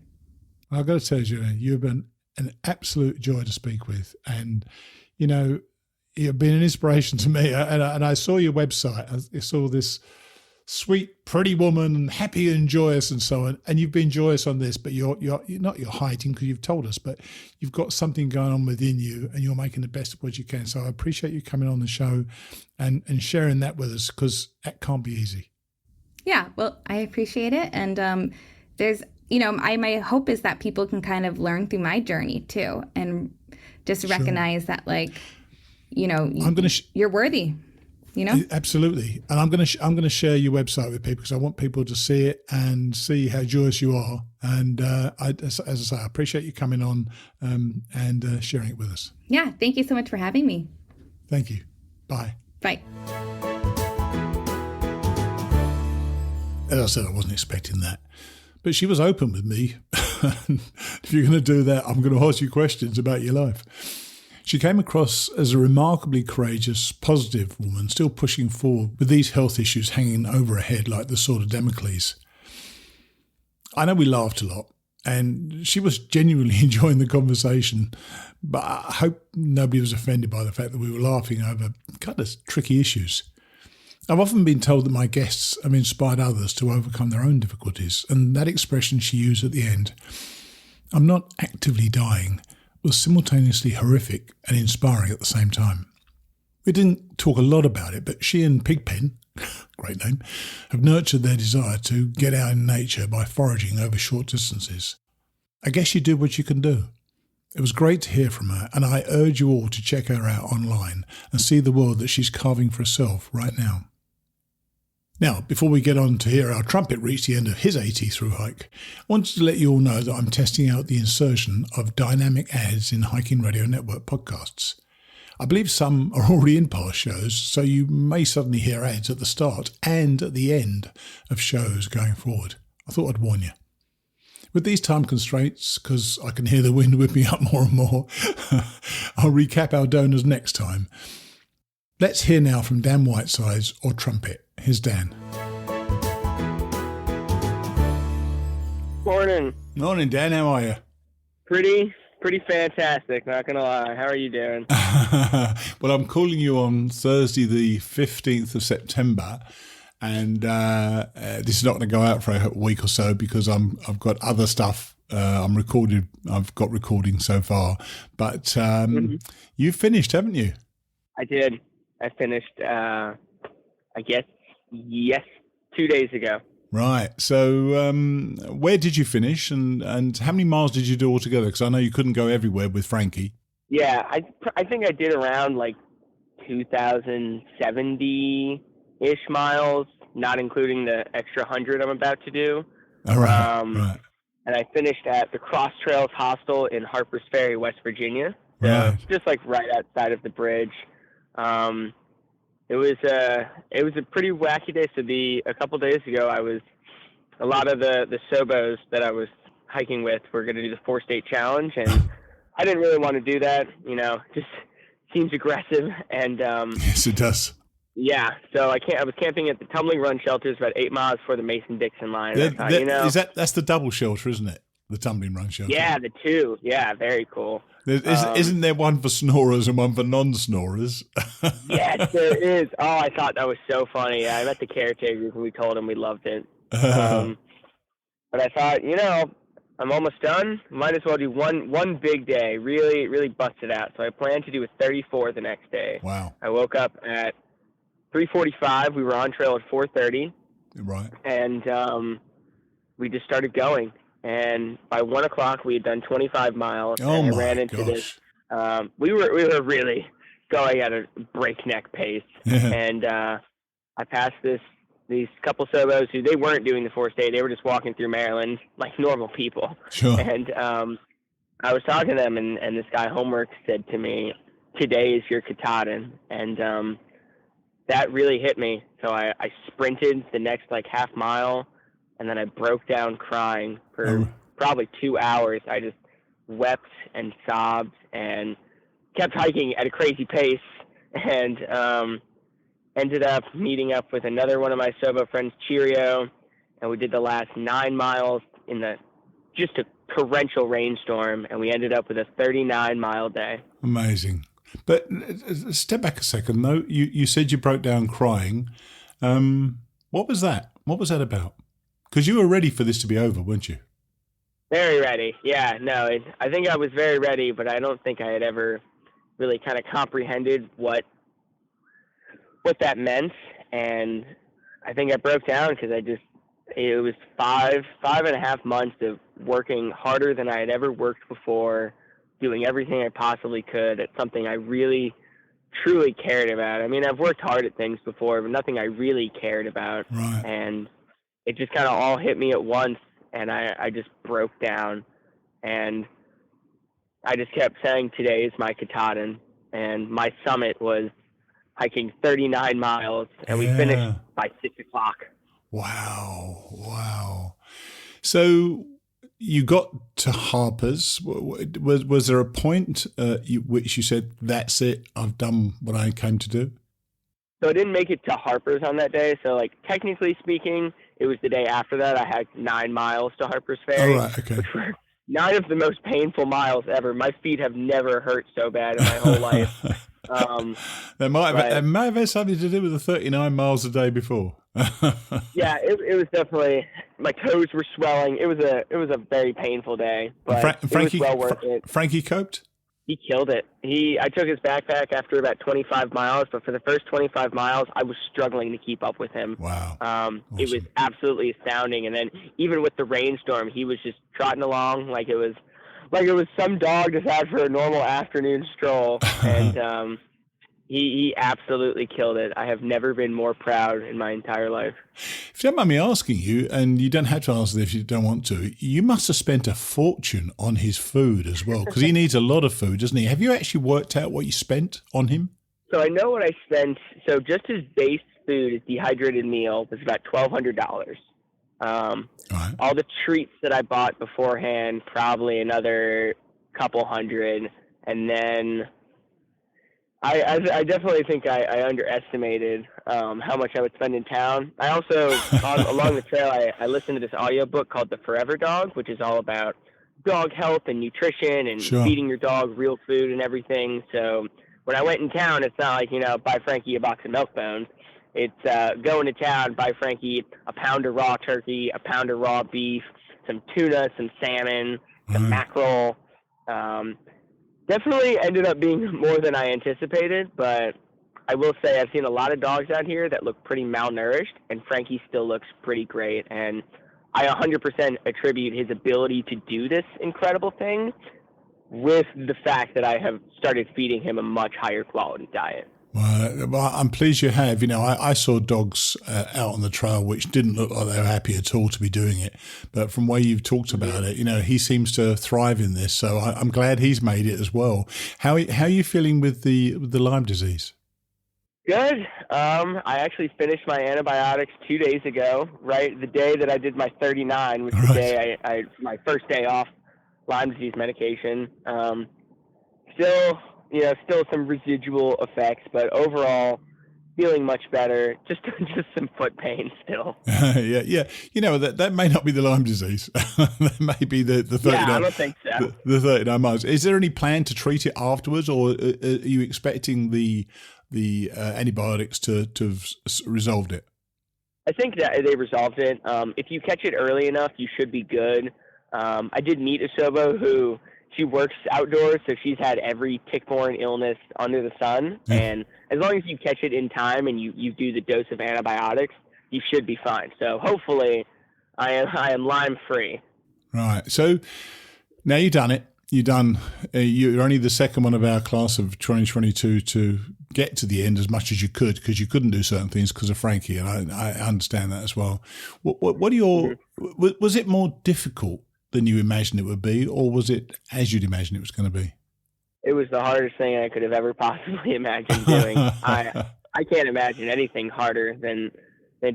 I've got to tell you, Julieann, you've been an absolute joy to speak with. And, you've been an inspiration to me. And I saw your website. I saw this sweet, pretty woman, happy and joyous and so on. And you've been joyous on this, but you're not hiding because you've told us, but you've got something going on within you and you're making the best of what you can. So I appreciate you coming on the show and sharing that with us, because that can't be easy. Yeah, well, I appreciate it. And there's, my hope is that people can kind of learn through my journey too, and just recognize that, you're worthy. Absolutely. And I'm going to share your website with people because I want people to see it and see how joyous you are. And as I say, I appreciate you coming on and sharing it with us. Yeah. Thank you so much for having me. Thank you. Bye. Bye. As I said, I wasn't expecting that, but she was open with me. If you're going to do that, I'm going to ask you questions about your life. She came across as a remarkably courageous, positive woman, still pushing forward with these health issues hanging over her head like the sword of Damocles. I know we laughed a lot, and she was genuinely enjoying the conversation, but I hope nobody was offended by the fact that we were laughing over kind of tricky issues. I've often been told that my guests have inspired others to overcome their own difficulties, and that expression she used at the end, "I'm not actively dying," was simultaneously horrific and inspiring at the same time. We didn't talk a lot about it, but she and Pigpen, great name, have nurtured their desire to get out in nature by foraging over short distances. I guess you do what you can do. It was great to hear from her, and I urge you all to check her out online and see the world that she's carving for herself right now. Now, before we get on to hear how Trumpet reached the end of his AT through hike, I wanted to let you all know that I'm testing out the insertion of dynamic ads in Hiking Radio Network podcasts. I believe some are already in past shows, so you may suddenly hear ads at the start and at the end of shows going forward. I thought I'd warn you. With these time constraints, because I can hear the wind whip me up more and more, I'll recap our donors next time. Let's hear now from Dan Whitesides or Trumpet. Here's Dan. Morning. Morning, Dan. How are you? Pretty fantastic, not going to lie. How are you doing? Well, I'm calling you on Thursday, the 15th of September, and this is not going to go out for a week or so because I've got other stuff I've got recording so far. But you've finished, haven't you? I did. I finished, I guess, yes, 2 days ago. Right. So where did you finish and how many miles did you do altogether? Because I know you couldn't go everywhere with FrankE. Yeah, I think I did around like 2,070-ish miles, not including the extra 100 I'm about to do. All right. Right. And I finished at the Cross Trails Hostel in Harpers Ferry, West Virginia. Right. Just like right outside of the bridge. It was a pretty wacky day. So a couple days ago, a lot of the Sobos that I was hiking with were going to do the 4-state challenge, and I didn't really want to do that. Just seems aggressive, and yes, it does. Yeah, so I was camping at the Tumbling Run shelters about 8 miles before the Mason-Dixon line. That's the double shelter, isn't it? The Tumbling Run shelter. Yeah, the two. Yeah, very cool. Isn't there one for snorers and one for non-snorers? Yes, there is. Oh, I thought that was so funny. I met the caretakers and we told them we loved it. But I thought, I'm almost done. Might as well do one big day. Really, really bust it out. So I planned to do a 34 the next day. Wow. I woke up at 3:45. We were on trail at 4:30. Right. And we just started going. And by 1 o'clock, we had done 25 miles. Oh, and my ran into gosh. this. We were really going at a breakneck pace. And I passed these couple Sobos who they weren't doing the 4-state. They were just walking through Maryland like normal people. Sure. And I was talking to them, and this guy Homework said to me, "Today is your Katahdin." And that really hit me. So I sprinted the next like half mile. And then I broke down crying for probably 2 hours. I just wept and sobbed and kept hiking at a crazy pace, and ended up meeting up with another one of my Sobo friends, Cheerio, and we did the last 9 miles in just a torrential rainstorm, and we ended up with a 39-mile day. Amazing. But step back a second, though. You said you broke down crying. What was that? What was that about? Because you were ready for this to be over, weren't you? Very ready. Yeah, no, I think I was very ready, but I don't think I had ever really kind of comprehended what that meant. And I think I broke down because it was five and a half months of working harder than I had ever worked before, doing everything I possibly could at something I really, truly cared about. I mean, I've worked hard at things before, but nothing I really cared about. Right. And it just kind of all hit me at once, and I just broke down, and I just kept saying, today is my Katahdin, and my summit was hiking 39 miles, and we finished by 6 o'clock. Wow. So you got to Harper's. Was there a point which you said, that's it, I've done what I came to do? So I didn't make it to Harper's on that day, so like technically speaking, it was the day after that. I had 9 miles to Harper's Ferry, okay. Which were 9 of the most painful miles ever. My feet have never hurt so bad in my whole life. That might have had something to do with the 39 miles a day before. Yeah, it was definitely, my toes were swelling. It was a very painful day, but it was well worth it. FrankE coped? He killed it. I took his backpack after about 25 miles, but for the first 25 miles, I was struggling to keep up with him. Wow. It Awesome. was absolutely astounding. And then even with the rainstorm, he was just trotting along like it was some dog just out for a normal afternoon stroll. And he absolutely killed it. I have never been more proud in my entire life. If you don't mind me asking you, and you don't have to answer this if you don't want to, you must have spent a fortune on his food as well, because he needs a lot of food, doesn't he? Have you actually worked out what you spent on him? So I know what I spent. So just his base food, his dehydrated meal, was about $1,200. Right. All the treats that I bought beforehand, probably another couple hundred. And then I definitely think I underestimated how much I would spend in town. I also, along the trail, I listened to this audiobook called The Forever Dog, which is all about dog health and nutrition and Sure. feeding your dog real food and everything. So when I went in town, it's not like, buy FrankE a box of milk bones. It's going to town, buy FrankE a pound of raw turkey, a pound of raw beef, some tuna, some salmon, some mackerel. Definitely ended up being more than I anticipated, but I will say I've seen a lot of dogs out here that look pretty malnourished, and FrankE still looks pretty great. And I 100% attribute his ability to do this incredible thing with the fact that I have started feeding him a much higher quality diet. Well, I'm pleased you have. I saw dogs out on the trail which didn't look like they were happy at all to be doing it. But from where you've talked about it, he seems to thrive in this. So I'm glad he's made it as well. How are you feeling with the Lyme disease? Good. I actually finished my antibiotics 2 days ago, right? The day that I did my 39 was the day I my first day off Lyme disease medication. Still some residual effects, but overall feeling much better. Just some foot pain still. Yeah. That may not be the Lyme disease. That may be the 39. Yeah, I don't think so. The 39 miles. Is there any plan to treat it afterwards, or are you expecting the antibiotics to have resolved it? I think that they resolved it. If you catch it early enough, you should be good. I did meet a Sobo who she works outdoors, so she's had every tick-borne illness under the sun. Yeah. And as long as you catch it in time and you do the dose of antibiotics, you should be fine. So hopefully I am Lyme-free. Right. So now you've done it. You're only the second one of our class of 2022 to get to the end as much as you could, because you couldn't do certain things because of FrankE, and I understand that as well. What are your? Was it more difficult than you imagined it would be, or was it as you'd imagined it was going to be? It was the hardest thing I could have ever possibly imagined doing. I can't imagine anything harder than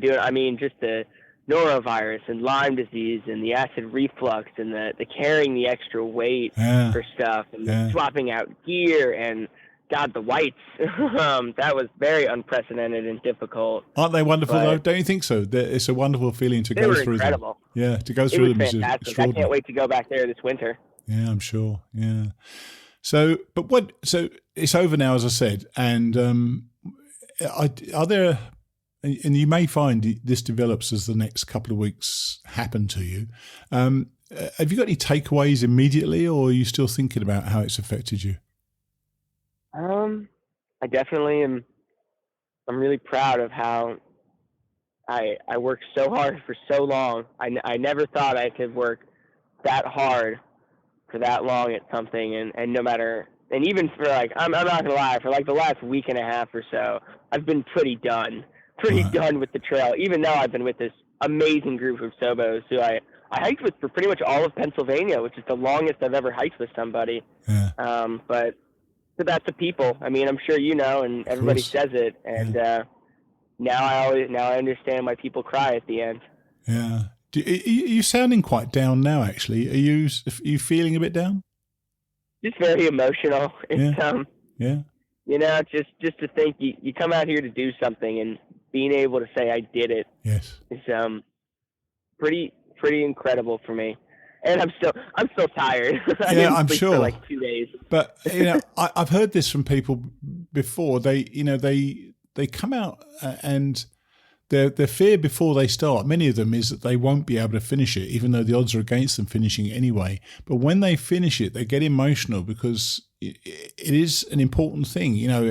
doing. I mean, just the norovirus and Lyme disease and the acid reflux and the carrying the extra weight for stuff and swapping out gear and God, the whites. That was very unprecedented and difficult. Aren't they wonderful though? Don't you think so? It's a wonderful feeling to go through incredible. them. Yeah, to go through them is fantastic. I can't wait to go back there this winter. Yeah, I'm sure. Yeah. So it's over now, as I said, and are there? And you may find this develops as the next couple of weeks happen to you. Have you got any takeaways immediately, or are you still thinking about how it's affected you? I definitely am. I'm really proud of how I worked so hard for so long. I never thought I could work that hard for that long at something, and no matter, and even for I'm not gonna lie, for the last week and a half or so, I've been pretty done with the trail, even though I've been with this amazing group of Sobos who I hiked with for pretty much all of Pennsylvania, which is the longest I've ever hiked with somebody. Yeah. But that's the people. I mean, I'm sure you know, and everybody says it. And now I understand why people cry at the end. Yeah. You're sounding quite down now, actually. Are you feeling a bit down? Just very emotional. It's, yeah. Just to think you come out here to do something and being able to say I did it. Yes. Is pretty incredible for me. And I'm still tired. I didn't I'm sleep sure. For 2 days. But I've heard this from people before. They come out and their fear before they start, many of them, is that they won't be able to finish it, even though the odds are against them finishing it anyway. But when they finish it, they get emotional because it is an important thing. You know,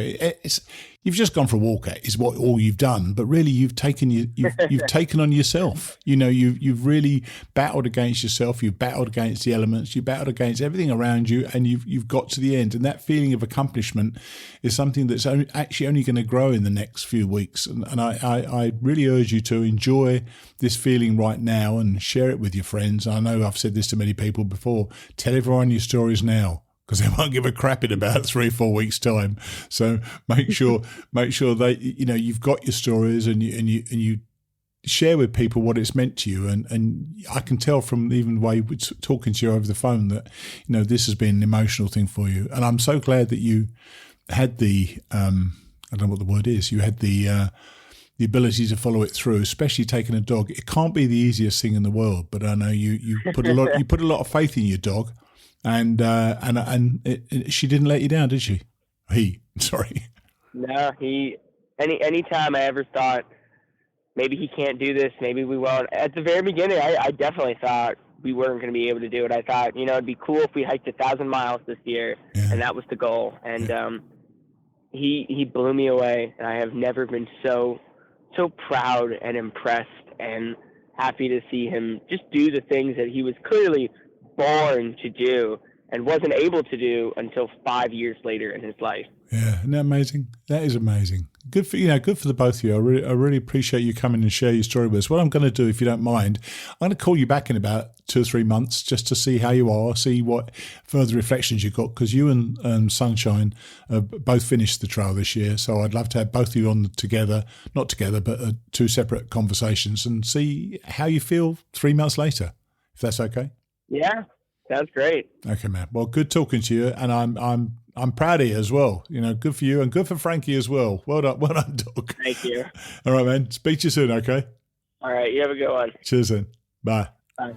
you've just gone for a walk is what all you've done, but really you've taken on yourself. You know, you've really battled against yourself. You've battled against the elements. You battled against everything around you, and you've got to the end. And that feeling of accomplishment is something that's actually only going to grow in the next few weeks. And I really urge you to enjoy this feeling right now and share it with your friends. I know I've said this to many people before. Tell everyone your stories now, because they won't give a crap in about 3-4 weeks' time. So make sure they, you know, you've got your stories and you share with people what it's meant to you. And I can tell from even the way we're talking to you over the phone that, you know, this has been an emotional thing for you. And I'm so glad that you had the I don't know what the word is. You had the ability to follow it through, especially taking a dog. It can't be the easiest thing in the world, but I know you put a lot of faith in your dog. And she didn't let you down, did she? Sorry. No, anytime I ever thought maybe he can't do this, maybe we won't. At the very beginning, I definitely thought we weren't going to be able to do it. I thought, you know, it'd be cool if we hiked 1,000 miles this year, and that was the goal. And he blew me away, and I have never been so proud and impressed and happy to see him just do the things that he was clearly born to do and wasn't able to do until 5 years later in his life. Yeah, isn't that amazing? That is amazing. Good for the both of you. I really appreciate you coming and share your story with us. What I'm going to do, if you don't mind, I'm going to call you back in about 2 or 3 months just to see how you are, see what further reflections you've got, because you and Sunshine both finished the trail this year. So I'd love to have both of you on together, not together, but 2 separate conversations, and see how you feel 3 months later, if that's okay. Yeah, sounds great. Okay, man. Well, good talking to you, and I'm proud of you as well. You know, good for you and good for FrankE as well. Well done, dog. Thank you. All right, man. Speak to you soon, okay? All right, you have a good one. Cheers then. Bye. Bye.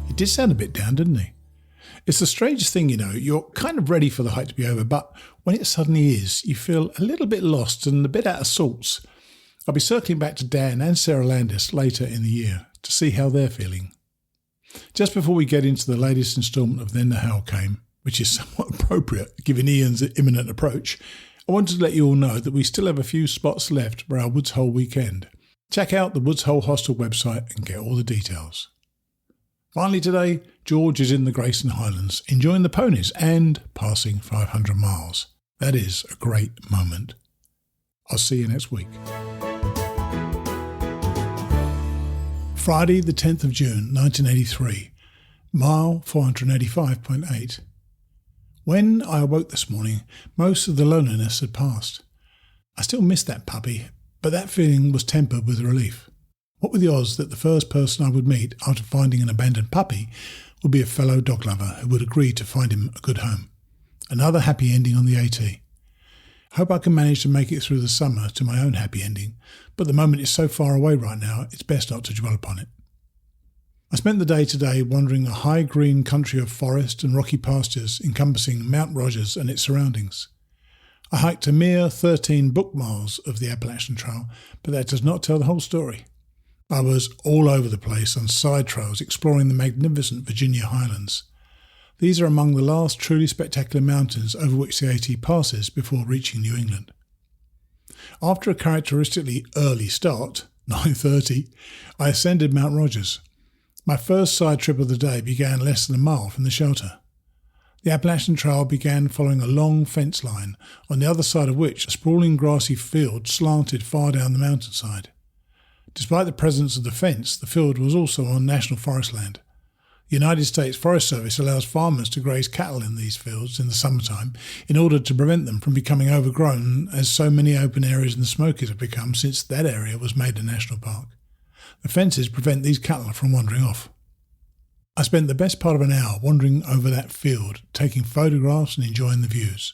He did sound a bit down, didn't he? It's the strangest thing, you know. You're kind of ready for the hike to be over, but when it suddenly is, you feel a little bit lost and a bit out of sorts. I'll be circling back to Dan and Sarah Landis later in the year to see how they're feeling. Just before we get into the latest instalment of Then the Howl Came, which is somewhat appropriate given Ian's imminent approach, I wanted to let you all know that we still have a few spots left for our Woods Hole weekend. Check out the Woods Hole Hostel website and get all the details. Finally today, George is in the Grayson Highlands, enjoying the ponies and passing 500 miles. That is a great moment. I'll see you next week. Friday, the 10th of June, 1983, mile 485.8. When I awoke this morning, most of the loneliness had passed. I still missed that puppy, but that feeling was tempered with relief. What were the odds that the first person I would meet after finding an abandoned puppy would be a fellow dog lover who would agree to find him a good home? Another happy ending on the AT. Hope I can manage to make it through the summer to my own happy ending, but the moment is so far away right now, it's best not to dwell upon it. I spent the day today wandering a high green country of forest and rocky pastures encompassing Mount Rogers and its surroundings. I hiked a mere 13 book miles of the Appalachian Trail, but that does not tell the whole story. I was all over the place on side trails exploring the magnificent Virginia Highlands. These are among the last truly spectacular mountains over which the AT passes before reaching New England. After a characteristically early start, 9:30, I ascended Mount Rogers. My first side trip of the day began less than a mile from the shelter. The Appalachian Trail began following a long fence line, on the other side of which a sprawling grassy field slanted far down the mountainside. Despite the presence of the fence, the field was also on national forest land. The United States Forest Service allows farmers to graze cattle in these fields in the summertime in order to prevent them from becoming overgrown, as so many open areas in the Smokies have become since that area was made a national park. The fences prevent these cattle from wandering off. I spent the best part of an hour wandering over that field, taking photographs and enjoying the views.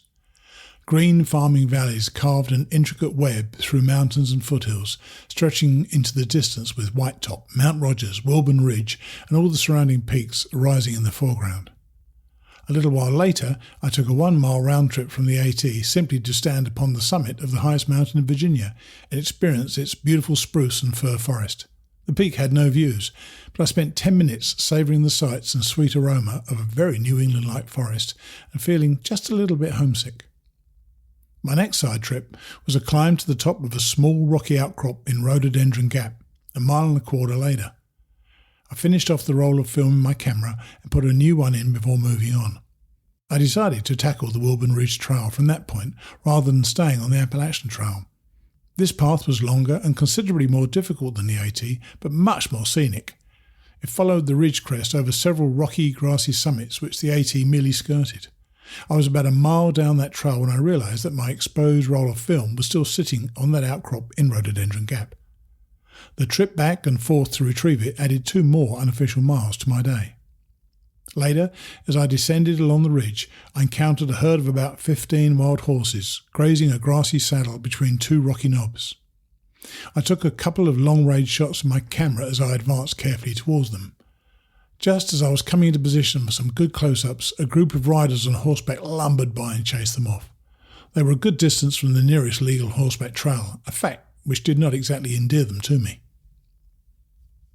Green farming valleys carved an intricate web through mountains and foothills, stretching into the distance with White Top, Mount Rogers, Wilburn Ridge, and all the surrounding peaks rising in the foreground. A little while later, I took a 1-mile round trip from the AT simply to stand upon the summit of the highest mountain in Virginia and experience its beautiful spruce and fir forest. The peak had no views, but I spent 10 minutes savouring the sights and sweet aroma of a very New England-like forest and feeling just a little bit homesick. My next side trip was a climb to the top of a small rocky outcrop in Rhododendron Gap, a mile and a quarter later. I finished off the roll of film in my camera and put a new one in before moving on. I decided to tackle the Wilburn Ridge Trail from that point rather than staying on the Appalachian Trail. This path was longer and considerably more difficult than the AT, but much more scenic. It followed the ridge crest over several rocky, grassy summits which the AT merely skirted. I was about a mile down that trail when I realised that my exposed roll of film was still sitting on that outcrop in Rhododendron Gap. The trip back and forth to retrieve it added 2 more unofficial miles to my day. Later, as I descended along the ridge, I encountered a herd of about 15 wild horses grazing a grassy saddle between 2 rocky knobs. I took a couple of long-range shots with my camera as I advanced carefully towards them. Just as I was coming into position for some good close-ups, a group of riders on horseback lumbered by and chased them off. They were a good distance from the nearest legal horseback trail, a fact which did not exactly endear them to me.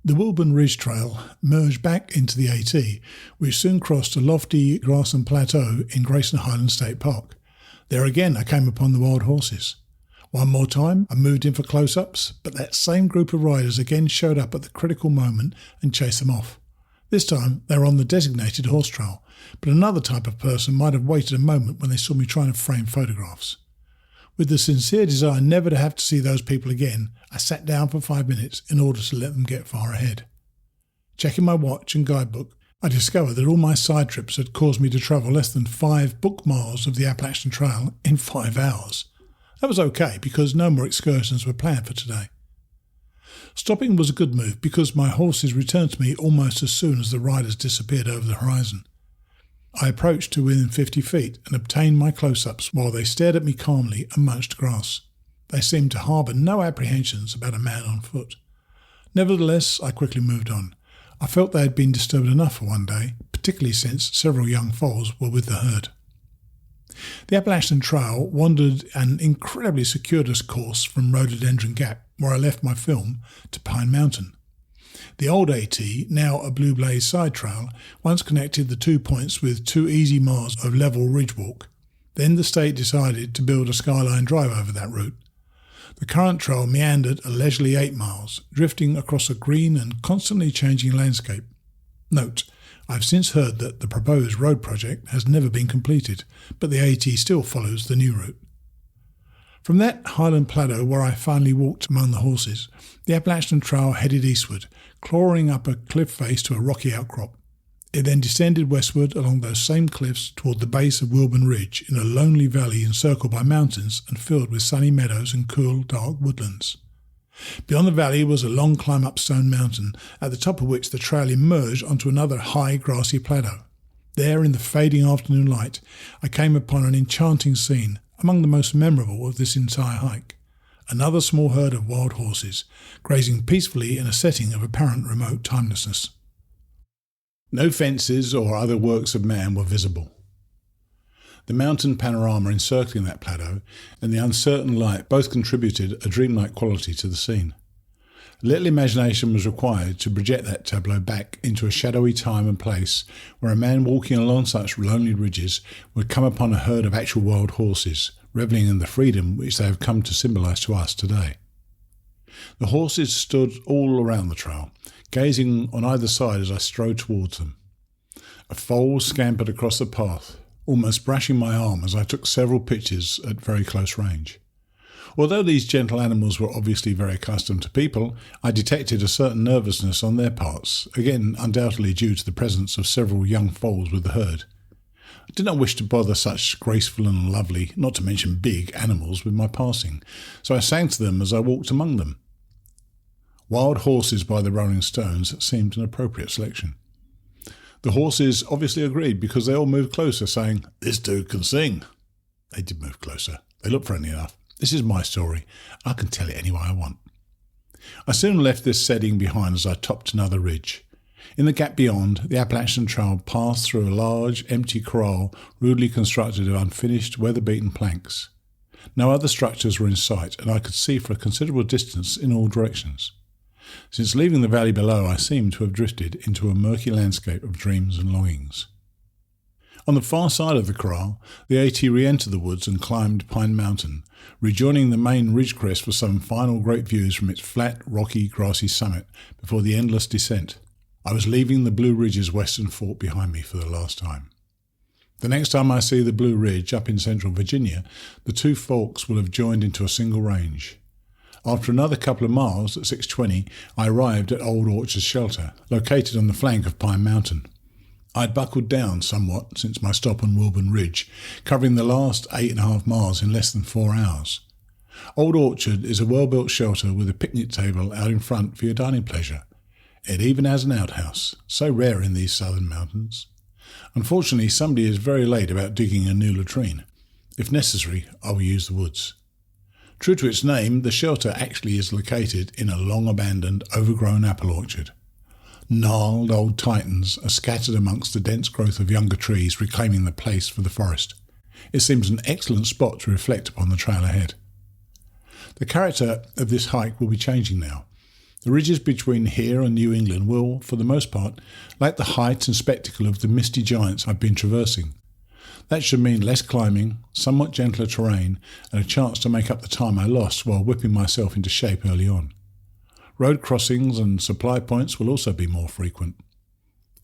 The Wilburn Ridge Trail merged back into the AT, which soon crossed a lofty grassland plateau in Grayson Highlands State Park. There again I came upon the wild horses. One more time I moved in for close-ups, but that same group of riders again showed up at the critical moment and chased them off. This time they were on the designated horse trail, but another type of person might have waited a moment when they saw me trying to frame photographs. With the sincere desire never to have to see those people again, I sat down for 5 minutes in order to let them get far ahead. Checking my watch and guidebook, I discovered that all my side trips had caused me to travel less than 5 book miles of the Appalachian Trail in 5 hours. That was okay because no more excursions were planned for today. Stopping was a good move because my horses returned to me almost as soon as the riders disappeared over the horizon. I approached to within 50 feet and obtained my close-ups while they stared at me calmly and munched grass. They seemed to harbour no apprehensions about a man on foot. Nevertheless, I quickly moved on. I felt they had been disturbed enough for one day, particularly since several young foals were with the herd. The Appalachian Trail wandered an incredibly circuitous course from Rhododendron Gap, where I left my film, to Pine Mountain. The old AT, now a Blue Blaze side trail, once connected the 2 points with 2 easy miles of level ridge walk. Then the state decided to build a skyline drive over that route. The current trail meandered a leisurely 8 miles, drifting across a green and constantly changing landscape. Note, I've since heard that the proposed road project has never been completed, but the AT still follows the new route. From that highland plateau where I finally walked among the horses, the Appalachian Trail headed eastward, clawing up a cliff face to a rocky outcrop. It then descended westward along those same cliffs toward the base of Wilburn Ridge in a lonely valley encircled by mountains and filled with sunny meadows and cool, dark woodlands. Beyond the valley was a long climb up Stone Mountain, at the top of which the trail emerged onto another high, grassy plateau. There, in the fading afternoon light, I came upon an enchanting scene, among the most memorable of this entire hike. Another small herd of wild horses, grazing peacefully in a setting of apparent remote timelessness. No fences or other works of man were visible. The mountain panorama encircling that plateau and the uncertain light both contributed a dreamlike quality to the scene. Little imagination was required to project that tableau back into a shadowy time and place where a man walking along such lonely ridges would come upon a herd of actual wild horses, revelling in the freedom which they have come to symbolise to us today. The horses stood all around the trail, gazing on either side as I strode towards them. A foal scampered across the path, almost brushing my arm as I took several pictures at very close range. Although these gentle animals were obviously very accustomed to people, I detected a certain nervousness on their parts, again undoubtedly due to the presence of several young foals with the herd. I did not wish to bother such graceful and lovely, not to mention big, animals with my passing, so I sang to them as I walked among them. Wild Horses by the Rolling Stones seemed an appropriate selection. The horses obviously agreed because they all moved closer, saying, "This dude can sing." They did move closer. They looked friendly enough. This is my story. I can tell it any way I want. I soon left this setting behind as I topped another ridge. In the gap beyond, the Appalachian Trail passed through a large, empty corral rudely constructed of unfinished, weather-beaten planks. No other structures were in sight, and I could see for a considerable distance in all directions. Since leaving the valley below, I seem to have drifted into a murky landscape of dreams and longings. On the far side of the corral, the AT re-entered the woods and climbed Pine Mountain, rejoining the main ridge crest for some final great views from its flat, rocky, grassy summit before the endless descent. I was leaving the Blue Ridge's western fork behind me for the last time. The next time I see the Blue Ridge up in central Virginia, the two forks will have joined into a single range. After another couple of miles at 6:20, I arrived at Old Orchard Shelter, located on the flank of Pine Mountain. I'd buckled down somewhat since my stop on Wilburn Ridge, covering the last 8.5 miles in less than 4 hours. Old Orchard is a well-built shelter with a picnic table out in front for your dining pleasure. It even has an outhouse, so rare in these southern mountains. Unfortunately, somebody is very late about digging a new latrine. If necessary, I will use the woods. True to its name, the shelter actually is located in a long-abandoned, overgrown apple orchard. Gnarled old titans are scattered amongst the dense growth of younger trees, reclaiming the place for the forest. It seems an excellent spot to reflect upon the trail ahead. The character of this hike will be changing now. The ridges between here and New England will, for the most part, lack the height and spectacle of the misty giants I've been traversing. That should mean less climbing, somewhat gentler terrain, and a chance to make up the time I lost while whipping myself into shape early on. Road crossings and supply points will also be more frequent.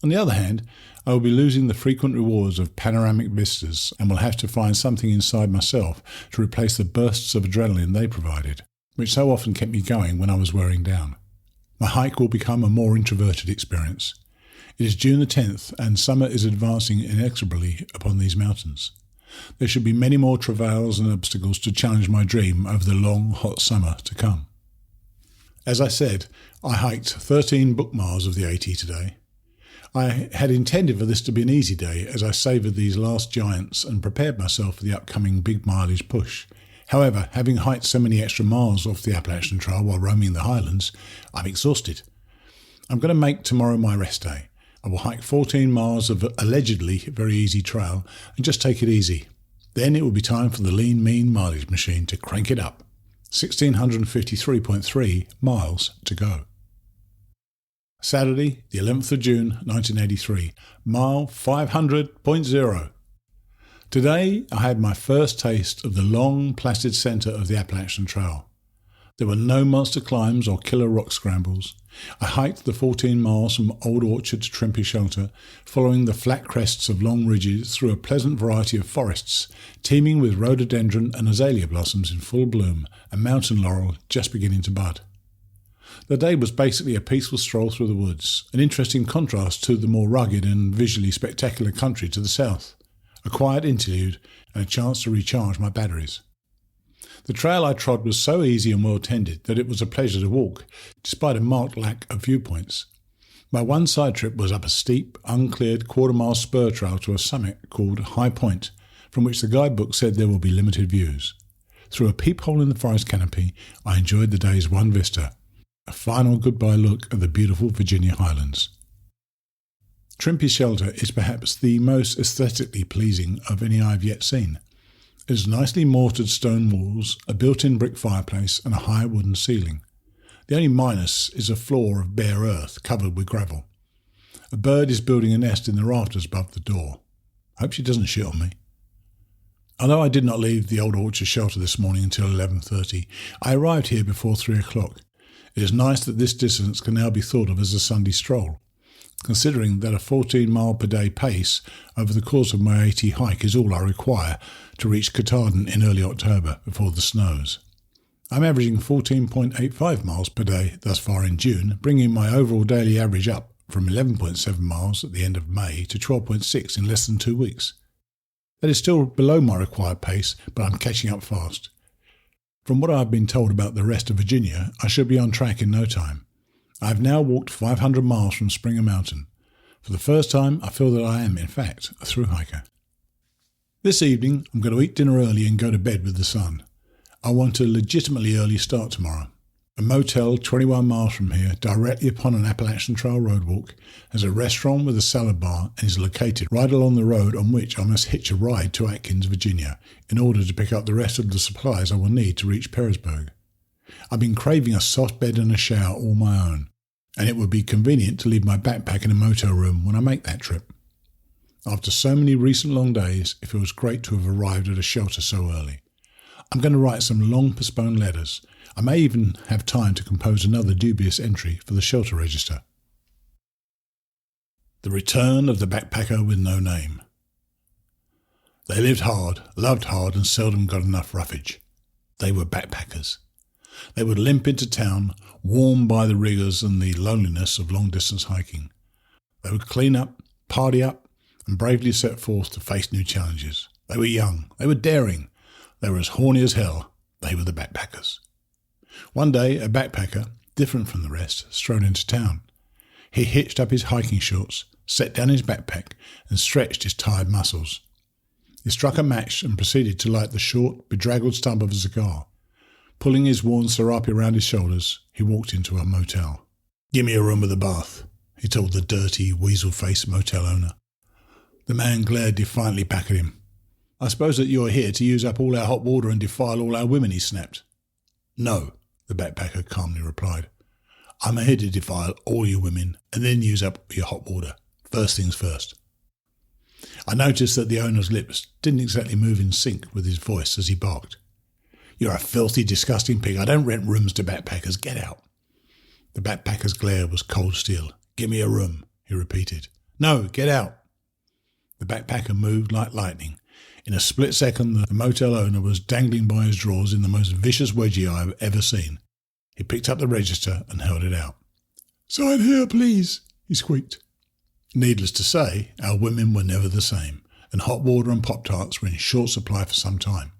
On the other hand, I will be losing the frequent rewards of panoramic vistas and will have to find something inside myself to replace the bursts of adrenaline they provided, which so often kept me going when I was wearing down. My hike will become a more introverted experience. It is June the 10th and summer is advancing inexorably upon these mountains. There should be many more travails and obstacles to challenge my dream over the long, hot summer to come. As I said, I hiked 13 book miles of the AT today. I had intended for this to be an easy day as I savoured these last giants and prepared myself for the upcoming big mileage push. However, having hiked so many extra miles off the Appalachian Trail while roaming the highlands, I'm exhausted. I'm going to make tomorrow my rest day. I will hike 14 miles of allegedly very easy trail and just take it easy. Then it will be time for the lean, mean mileage machine to crank it up. 1,653.3 miles to go. Saturday, the 11th of June, 1983, mile 500.0. Today, I had my first taste of the long, placid centre of the Appalachian Trail. There were no monster climbs or killer rock scrambles. I hiked the 14 miles from Old Orchard to Trumpet Shelter, following the flat crests of long ridges through a pleasant variety of forests, teeming with rhododendron and azalea blossoms in full bloom, and mountain laurel just beginning to bud. The day was basically a peaceful stroll through the woods, an interesting contrast to the more rugged and visually spectacular country to the south, a quiet interlude and a chance to recharge my batteries. The trail I trod was so easy and well tended that it was a pleasure to walk, despite a marked lack of viewpoints. My one side trip was up a steep, uncleared quarter-mile spur trail to a summit called High Point, from which the guidebook said there will be limited views. Through a peephole in the forest canopy, I enjoyed the day's one vista, a final goodbye look at the beautiful Virginia highlands. Trumpet Shelter is perhaps the most aesthetically pleasing of any I have yet seen. It has nicely mortared stone walls, a built-in brick fireplace and a high wooden ceiling. The only minus is a floor of bare earth covered with gravel. A bird is building a nest in the rafters above the door. I hope she doesn't shit on me. Although I did not leave the Old Orchard Shelter this morning until 11:30, I arrived here before 3 o'clock. It is nice that this distance can now be thought of as a Sunday stroll, considering that a 14-mile-per-day pace over the course of my AT hike is all I require to reach Katahdin in early October before the snows. I'm averaging 14.85 miles per day thus far in June, bringing my overall daily average up from 11.7 miles at the end of May to 12.6 in less than 2 weeks. That is still below my required pace, but I'm catching up fast. From what I've been told about the rest of Virginia, I should be on track in no time. I have now walked 500 miles from Springer Mountain. For the first time, I feel that I am, in fact, a thru hiker. This evening, I'm going to eat dinner early and go to bed with the sun. I want a legitimately early start tomorrow. A motel 21 miles from here, directly upon an Appalachian Trail roadwalk, has a restaurant with a salad bar and is located right along the road on which I must hitch a ride to Atkins, Virginia, in order to pick up the rest of the supplies I will need to reach Pearisburg. I've been craving a soft bed and a shower all my own, and it would be convenient to leave my backpack in a motel room when I make that trip. After so many recent long days, it feels great to have arrived at a shelter so early. I'm going to write some long postponed letters. I may even have time to compose another dubious entry for the shelter register. The return of the backpacker with no name. They lived hard, loved hard, and seldom got enough roughage. They were backpackers. They would limp into town, warmed by the rigours and the loneliness of long-distance hiking. They would clean up, party up, and bravely set forth to face new challenges. They were young. They were daring. They were as horny as hell. They were the backpackers. One day, a backpacker, different from the rest, strode into town. He hitched up his hiking shorts, set down his backpack, and stretched his tired muscles. He struck a match and proceeded to light the short, bedraggled stump of a cigar. Pulling his worn serape around his shoulders, he walked into a motel. "Give me a room with a bath," he told the dirty, weasel-faced motel owner. The man glared defiantly back at him. "I suppose that you're here to use up all our hot water and defile all our women," he snapped. "No," the backpacker calmly replied. "I'm here to defile all your women and then use up your hot water. First things first." I noticed that the owner's lips didn't exactly move in sync with his voice as he barked. "You're a filthy, disgusting pig. I don't rent rooms to backpackers. Get out." The backpacker's glare was cold steel. "Give me a room," he repeated. "No, get out." The backpacker moved like lightning. In a split second, the motel owner was dangling by his drawers in the most vicious wedgie I've ever seen. He picked up the register and held it out. "Sign here, please," he squeaked. Needless to say, our women were never the same, and hot water and Pop-Tarts were in short supply for some time.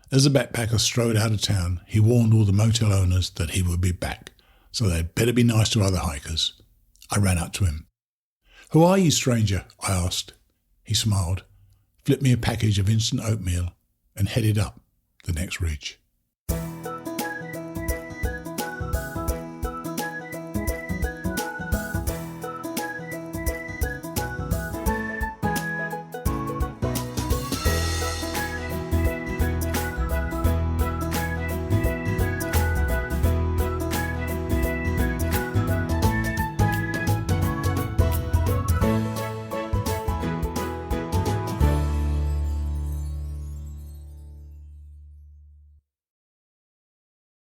As the backpacker strode out of town, he warned all the motel owners that he would be back, so they'd better be nice to other hikers. I ran up to him. "Who are you, stranger?" I asked. He smiled, flipped me a package of instant oatmeal, and headed up the next ridge.